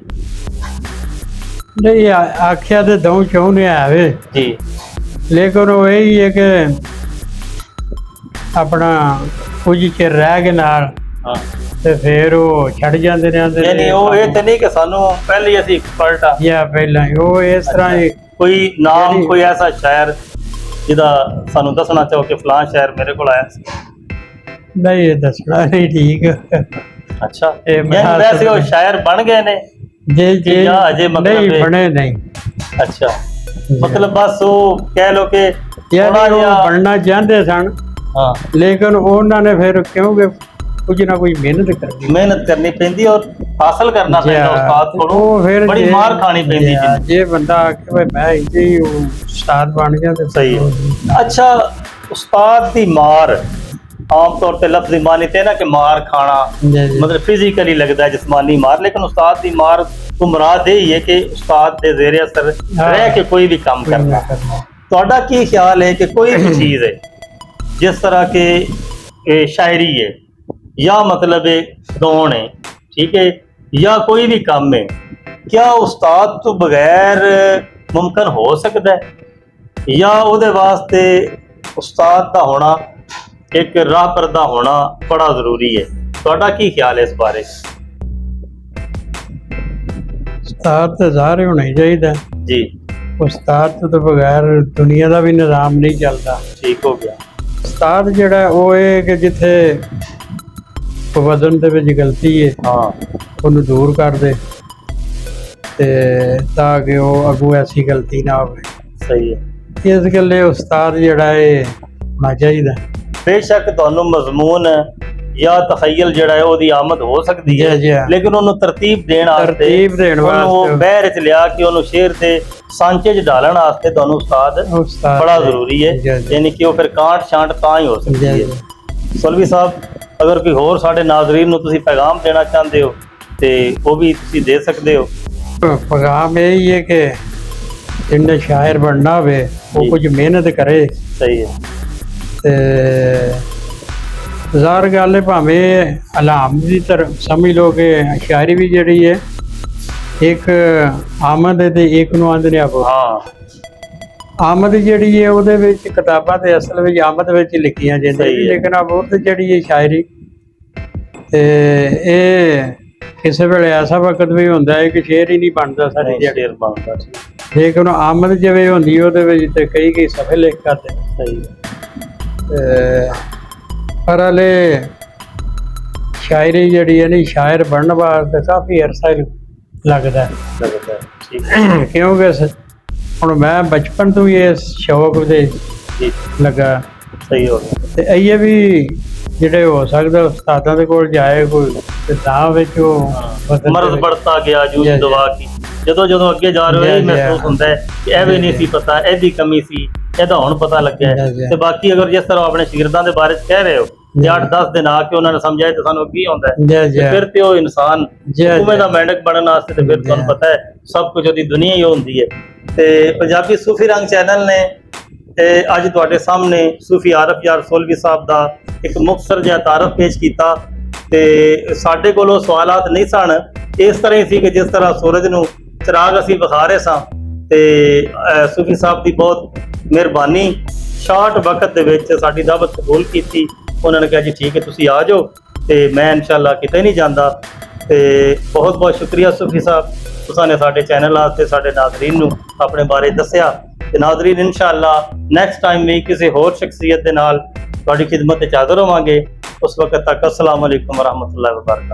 [SPEAKER 1] ਨਹੀਂ, ਆਖਿਆ ਤੇ ਦਊ ਚੋਂ ਨਹੀਂ ਆਵੇ
[SPEAKER 2] ਜੀ
[SPEAKER 1] ਲੇਕਿਨ ਉਹ ਇਹੀ ਹੈ ਕਿ ਆਪਣਾ ਕੁਝ ਚਿਰ ਰਹਿ ਕੇ ਨਾਲ
[SPEAKER 2] ਹਾਂ,
[SPEAKER 1] ਤੇ ਫਿਰ ਉਹ ਛੱਡ ਜਾਂਦੇ ਰਹਿੰਦੇ
[SPEAKER 2] ਯਾਨੀ ਉਹ ਇਹ ਤੇ ਨਹੀਂ ਕਿ ਸਾਨੂੰ ਪਹਿਲੇ ਅਸੀਂ ਐਕਸਪਰਟ ਆ,
[SPEAKER 1] ਜਾਂ ਪਹਿਲਾਂ ਹੀ ਉਹ ਇਸ ਤਰ੍ਹਾਂ ਹੀ
[SPEAKER 2] ਕੋਈ ਨਾਮ ਕੋਈ ਐਸਾ ਸ਼ਾਇਰ ਜਿਹਦਾ ਸਾਨੂੰ ਦੱਸਣਾ ਚਾਹੋ ਕਿ ਫਲਾਂ ਸ਼ਾਇਰ ਮੇਰੇ ਕੋਲ ਆਇਆ ਸੀ।
[SPEAKER 1] ਨਹੀਂ, ਇਹ ਦੱਸਣਾ ਨਹੀਂ ਠੀਕ।
[SPEAKER 2] ਅੱਛਾ,
[SPEAKER 1] ਇਹ ਮੈਂ
[SPEAKER 2] ਯਾਨੀ ਵੈਸੇ ਉਹ ਸ਼ਾਇਰ ਬਣ ਗਏ ਨੇ
[SPEAKER 1] ਜੇ
[SPEAKER 2] ਜਾਂ ਅਜੇ ਮਤਲਬ
[SPEAKER 1] ਨਹੀਂ ਬਣੇ ਨਹੀਂ।
[SPEAKER 2] ਅੱਛਾ, ਮਤਲਬ ਬਸ ਉਹ ਕਹਿ ਲੋ ਕਿ
[SPEAKER 1] ਯਾਰ
[SPEAKER 2] ਥੋੜ੍ਹਾ
[SPEAKER 1] ਉਹ
[SPEAKER 2] ਜਿਹਾ-
[SPEAKER 1] ਬਣਨਾ ਚਾਹੁੰਦੇ ਸਨ,
[SPEAKER 2] ਹਾਂ,
[SPEAKER 1] ਲੇਕਿਨ ਉਹਨਾਂ ਨੇ ਫਿਰ ਕਿਉਂਕਿ ਕੁਝ ਨਾ ਕੋਈ ਮਿਹਨਤ ਕਰਨੀ,
[SPEAKER 2] ਮਿਹਨਤ ਕਰਨੀ ਪੈਂਦੀ ਔਰ ਹਾਸਲ ਕਰਨਾ ਪੈਂਦਾ ਉਸਤਾਦ
[SPEAKER 1] ਉਹ
[SPEAKER 2] ਕੋਲੋਂ,
[SPEAKER 1] ਫਿਰ
[SPEAKER 2] ਬੜੀ
[SPEAKER 1] ਜੇ-
[SPEAKER 2] ਮਾਰ ਖਾਣੀ ਪੈਂਦੀ ਜੀ।
[SPEAKER 1] ਜੇ ਬੰਦਾ ਆਖੇ ਵੀ ਮੈਂ ਇੰਜ ਹੀ ਉਹ ਉਸਤਾਦ ਬਣ ਗਿਆ ਤੇ
[SPEAKER 2] ਸਹੀ ਹੈ। ਅੱਛਾ, ਉਸਤਾਦ ਦੀ ਮਾਰ ਆਮ ਤੌਰ ਤੇ ਲਫ਼ਜ਼ੀ ਮਾਨੀ ਤੇ ਨਾ ਕਿ ਮਾਰ ਖਾਣਾ
[SPEAKER 1] ਜੀ, ਜੀ।
[SPEAKER 2] ਮਤਲਬ ਫਿਜ਼ੀਕਲੀ ਲੱਗਦਾ ਹੈ, ਜਿਸਮਾਨੀ ਮਾਰ, ਲੇਕਿਨ ਉਸਤਾਦ ਦੀ ਮਾਰ ਤੋਂ ਮੁਰਾਦ ਇਹ ਹੀ ਹੈ ਕਿ ਉਸਤਾਦ ਦੇ ਜ਼ੇਰੇ ਅਸਰ ਰਹਿ ਕੇ ਕੋਈ ਵੀ ਕੰਮ ਕਰਨਾ। ਤੁਹਾਡਾ ਕੀ ਖਿਆਲ ਹੈ ਕਿ ਕੋਈ ਵੀ ਚੀਜ਼ ਹੈ ਜਿਸ ਤਰ੍ਹਾਂ ਕਿ ਇਹ ਸ਼ਾਇਰੀ ਹੈ ਜਾਂ ਮਤਲਬ ਖਿਡੌਣ ਹੈ, ਠੀਕ ਹੈ, ਜਾਂ ਕੋਈ ਵੀ ਕੰਮ ਹੈ, क्या उस्ताद तो बगैर मुमकिन हो सकता है या ਉਹਦੇ ਵਾਸਤੇ ਉਸਤਾਦ ਦਾ ਹੋਣਾ ਇੱਕ ਰਾਹਬਰ ਦਾ ਹੋਣਾ ਬੜਾ ਜ਼ਰੂਰੀ ਹੈ? ਤੁਹਾਡਾ ਕੀ ਖਿਆਲ ਹੈ ਇਸ ਬਾਰੇ?
[SPEAKER 1] ਉਸਤਾਦ ਤਾਂ ਜ਼ਾਹਰ ਹੋਣਾ ਹੀ ਚਾਹੀਦਾ
[SPEAKER 2] ਜੀ,
[SPEAKER 1] ਉਸਤਾਦ ਤੋਂ ਬਗੈਰ ਦੁਨੀਆ ਦਾ ਵੀ ਨਿਜ਼ਾਮ ਨਹੀਂ ਚੱਲਦਾ।
[SPEAKER 2] ਠੀਕ ਹੋ ਗਿਆ।
[SPEAKER 1] ਉਸਤਾਦ ਜਿਹੜਾ ਉਹ ਇਹ ਕਿ ਜਿੱਥੇ ਵਜ਼ਨ ਦੇ ਵਿੱਚ ਗਲਤੀ ਹੈ
[SPEAKER 2] ਹਾਂ,
[SPEAKER 1] ਉਹਨੂੰ ਦੂਰ ਕਰ ਦੇ ਤੇ ਤਾਂ ਕਿ ਉਹ ਅੱਗੋਂ ਐਸੀ ਗਲਤੀ ਨਾ ਹੋਵੇ।
[SPEAKER 2] ਸਹੀ ਹੈ।
[SPEAKER 1] ਇਸ ਗੱਲੇ ਉਸਤਾਦ ਜਿਹੜਾ ਇਹ ਹੋਣਾ ਚਾਹੀਦਾ।
[SPEAKER 2] ਬੇਸ਼ੱਕ ਤੁਹਾਨੂੰ ਮਜ਼ਮੂਨ ਜਾਂ ਤਖਯਲ ਜਿਹੜਾ ਹੈ ਉਹਦੀ ਆਮਦ ਹੋ ਸਕਦੀ ਹੈ,
[SPEAKER 1] ਜੀ, ਜੀ।
[SPEAKER 2] ਲੇਕਿਨ ਉਹਨੂੰ ਤਰਤੀਬ ਦੇਣ
[SPEAKER 1] ਤਰਤੀਬ ਦੇਣ
[SPEAKER 2] ਉਹਨੂੰ
[SPEAKER 1] ਵਾਸਤੇ
[SPEAKER 2] ਬਹਿਰ ਚ ਲਿਆ ਕੇ ਉਹਨੂੰ ਸ਼ੇਰ ਦੇ ਸਾਂਚੇ ਚ ਢਾਲਣ ਵਾਸਤੇ ਤੁਹਾਨੂੰ ਉਸਤਾਦ ਬੜਾ ਜ਼ਰੂਰੀ ਹੈ।
[SPEAKER 1] ਜੀ, ਜੀ।
[SPEAKER 2] ਯਾਨੀ ਕਿ ਉਹ ਫਿਰ ਕਾਂਟ ਛਾਂਟ ਤਾਂ ਹੀ ਹੋ ਸਕਦੀ
[SPEAKER 1] ਜੀ,
[SPEAKER 2] ਹੈ। ਸਲਵੀ ਸਾਹਿਬ, ਅਗਰ ਕੋਈ ਹੋਰ ਸਾਡੇ ਨਾਜ਼ਰੀਨ ਨੂੰ ਤੁਸੀਂ ਪੈਗਾਮ ਦੇਣਾ ਚਾਹੁੰਦੇ ਹੋ ਤੇ ਉਹ ਵੀ ਤੁਸੀਂ ਦੇ ਸਕਦੇ ਹੋ।
[SPEAKER 1] ਪੈਗਾਮ ਇਹ ਹੀ ਹੈ ਕਿ ਜਿੰਨੇ ਸ਼ਾਇਰ ਬਣਨਾ ਹੋਵੇ ਉਹ
[SPEAKER 2] ਜੀ।
[SPEAKER 1] ਕੁਝ ਮਿਹਨਤ ਕਰੇ
[SPEAKER 2] ਸਹੀ ਹੈ।
[SPEAKER 1] ਤੇ ਜ਼ਾਹਰ ਗੱਲ ਹੈ ਭਾਵੇਂ ਅਲਾਮ ਦੀ ਤਰ੍ਹਾਂ ਸਮਝ ਲਓ ਕਿ ਸ਼ਾਇਰੀ ਵੀ ਜਿਹੜੀ ਹੈ ਇੱਕ ਆਮਦ ਹੈ ਤੇ ਇੱਕ ਨੂੰ ਆਂਦੇ ਨੇ ਆਪੋ।
[SPEAKER 2] ਹਾਂ,
[SPEAKER 1] ਆਮਦ ਜਿਹੜੀ ਹੈ ਉਹਦੇ ਵਿੱਚ ਕਿਤਾਬਾਂ ਤੇ ਅਸਲ ਵਿੱਚ ਆਮਦ ਵਿੱਚ ਲਿਖੀਆਂ ਜਾਂਦੀਆਂ,
[SPEAKER 2] ਸਹੀ ਹੈ।
[SPEAKER 1] ਲੇਕਿਨ ਆਬੂਰਦ ਜਿਹੜੀ ਹੈ ਸ਼ਾਇਰੀ ਤੇ ਇਹ ਕਿਸੇ ਵੇਲੇ ਐਸਾ ਵਕਤ ਵੀ ਹੁੰਦਾ ਹੈ ਕਿ ਸ਼ੇਰ ਹੀ ਨਹੀਂ ਬਣਦਾ ਸਾਰੀ ਦਿਹਾੜੀ।
[SPEAKER 2] ਸ਼ੇਰ ਬਣਦਾ।
[SPEAKER 1] ਲੇਕਿਨ ਆਮਦ ਜਿਵੇਂ ਹੁੰਦੀ ਉਹਦੇ ਵਿੱਚ ਤੇ ਕਈ ਸਫੇ ਲਿਖ ਕਰਦੇ
[SPEAKER 2] ਸਹੀ
[SPEAKER 1] ਪਰ ਹਲੇ ਸ਼ਾਇਰੀ ਜਿਹੜੀ ਹੈ ਨਹੀਂ ਸ਼ਾਇਰ ਬਣਨ ਵਾਸਤੇ ਕਾਫੀ ਅਰਸਾ ਲੱਗਦਾ ਹੈ।
[SPEAKER 2] ਲੱਗਦਾ ਹੈ। ਠੀਕ ਹੈ
[SPEAKER 1] ਕਿਉਂਕਿ ਹੁਣ ਮੈਂ ਬਚਪਨ ਤੋਂ ਹੀ ਇਸ ਸ਼ੌਕ ਦੇ
[SPEAKER 2] ਜੀ
[SPEAKER 1] ਲੱਗਾ
[SPEAKER 2] ਸਹੀ ਹੋ ਗਿਆ
[SPEAKER 1] ਤੇ ਇਹ ਵੀ ਜਿਹੜੇ ਹੋ ਸਕਦਾ ਉਸਤਾਦਾਂ ਦੇ ਕੋਲ ਜਾਏ ਕੋਈ ਤੇ ਤਾਂ ਵਿੱਚ ਉਹ ਬਦਲ
[SPEAKER 2] ਮਰਦ
[SPEAKER 1] ਜਾਵੇ।
[SPEAKER 2] बढ़ता गया जूझ
[SPEAKER 1] ਜੀ, ਜੀ।
[SPEAKER 2] दवा की ਜਦੋਂ ਅੱਗੇ ਜਾ ਰਹੇ ਹੋ ਇਹ
[SPEAKER 1] ਜੀ, ਜੀ।
[SPEAKER 2] ਮਹਿਸੂਸ ਹੁੰਦਾ ਹੈ ਕਿ ਐਵੇਂ ਨਹੀਂ ਸੀ ਪਤਾ ਇਹਦੀ ਕਮੀ ਸੀ ਇਹਦਾ ਹੁਣ ਪਤਾ ਲੱਗਿਆ ਹੈ।
[SPEAKER 1] ਜੀ, ਜੀ।
[SPEAKER 2] ਤੇ ਬਾਕੀ ਅਗਰ ਜਿਸ ਤਰ੍ਹਾਂ ਆਪਣੇ ਸ਼ਾਗਿਰਦਾਂ ਦੇ ਬਾਰੇ ਚ ਕਹਿ ਰਹੇ ਹੋ
[SPEAKER 1] ਜੀ।
[SPEAKER 2] ਜੇ 8-10 ਦਿਨ ਆ ਕੇ ਉਹਨਾਂ ਨੇ ਸਮਝਾਇਆ ਤੇ ਸਾਨੂੰ ਕੀ ਹੁੰਦਾ ਹੈ
[SPEAKER 1] ਜੀ, ਜੀ।
[SPEAKER 2] ਤੇ ਫਿਰ ਤੇ ਉਹ ਇਨਸਾਨ
[SPEAKER 1] ਜੀ, ਜੀ।
[SPEAKER 2] ਉਵੇਂ ਦਾ ਮੈਂਡਕ ਬਣਨ ਵਾਸਤੇ ਤੇ ਫਿਰ
[SPEAKER 1] ਜੀ।
[SPEAKER 2] ਤੁਹਾਨੂੰ ਪਤਾ ਹੈ ਸਭ ਕੁਝ ਉਹਦੀ ਦੁਨੀਆ ਹੀ ਹੁੰਦੀ ਹੈ। ਤੇ ਪੰਜਾਬੀ ਸੂਫੀ ਰੰਗ ਚੈਨਲ ਨੇ ਅੱਜ ਤੁਹਾਡੇ ਸਾਹਮਣੇ ਸੂਫੀ ਆਰਫ ਯਾਰ ਸੋਲਵੀ ਸਾਹਿਬ ਦਾ ਇੱਕ ਮੁਖਤਸਰ ਜਿਹਾ ਤਾਰਫ ਪੇਸ਼ ਕੀਤਾ ਤੇ ਸਾਡੇ ਕੋਲੋਂ ਸਵਾਲਾਤ ਨਹੀਂ ਸਨ ਇਸ ਤਰ੍ਹਾਂ ਹੀ ਸੀ ਕਿ ਜਿਸ ਤਰ੍ਹਾਂ ਸੂਰਜ ਨੂੰ ਚਿਰਾਗ ਅਸੀਂ ਵਿਖਾ ਰਹੇ ਸਾਂ ਤੇ ਸੂਫੀ ਸਾਹਿਬ ਦੀ ਬਹੁਤ ਮਿਹਰਬਾਨੀ ਸ਼ਾਰਟ ਵਕਤ ਦੇ ਵਿੱਚ ਸਾਡੀ ਦਾਵਤ ਕਬੂਲ ਕੀਤੀ। ਉਹਨਾਂ ਨੇ ਕਿਹਾ ਜੀ ਠੀਕ ਹੈ ਤੁਸੀਂ ਆ ਜਾਓ ਤੇ ਮੈਂ ਇਨਸ਼ਾਅੱਲਾ ਕਿਤੇ ਨਹੀਂ ਜਾਂਦਾ ਤੇ ਬਹੁਤ ਬਹੁਤ ਸ਼ੁਕਰੀਆ ਸੂਫੀ ਸਾਹਿਬ ਤੁਸੀਂ ਨੇ ਸਾਡੇ ਚੈਨਲ ਵਾਸਤੇ ਸਾਡੇ ਨਾਜ਼ਰੀਨ ਨੂੰ ਆਪਣੇ ਬਾਰੇ ਦੱਸਿਆ ਤੇ ਨਾਜ਼ਰੀਨ ਇਨਸ਼ਾਅੱਲਾ ਨੈਕਸਟ ਟਾਈਮ ਵੀ ਕਿਸੇ ਹੋਰ ਸ਼ਖਸੀਅਤ ਦੇ ਨਾਲ ਤੁਹਾਡੀ ਖਿਦਮਤ ਵਿੱਚ ਹਾਜ਼ਰ ਹੋਵਾਂਗੇ। ਉਸ ਵਕਤ ਤੱਕ अस्सलाम वालेकुम वरहमतुल्लाहि वबरकातुहू।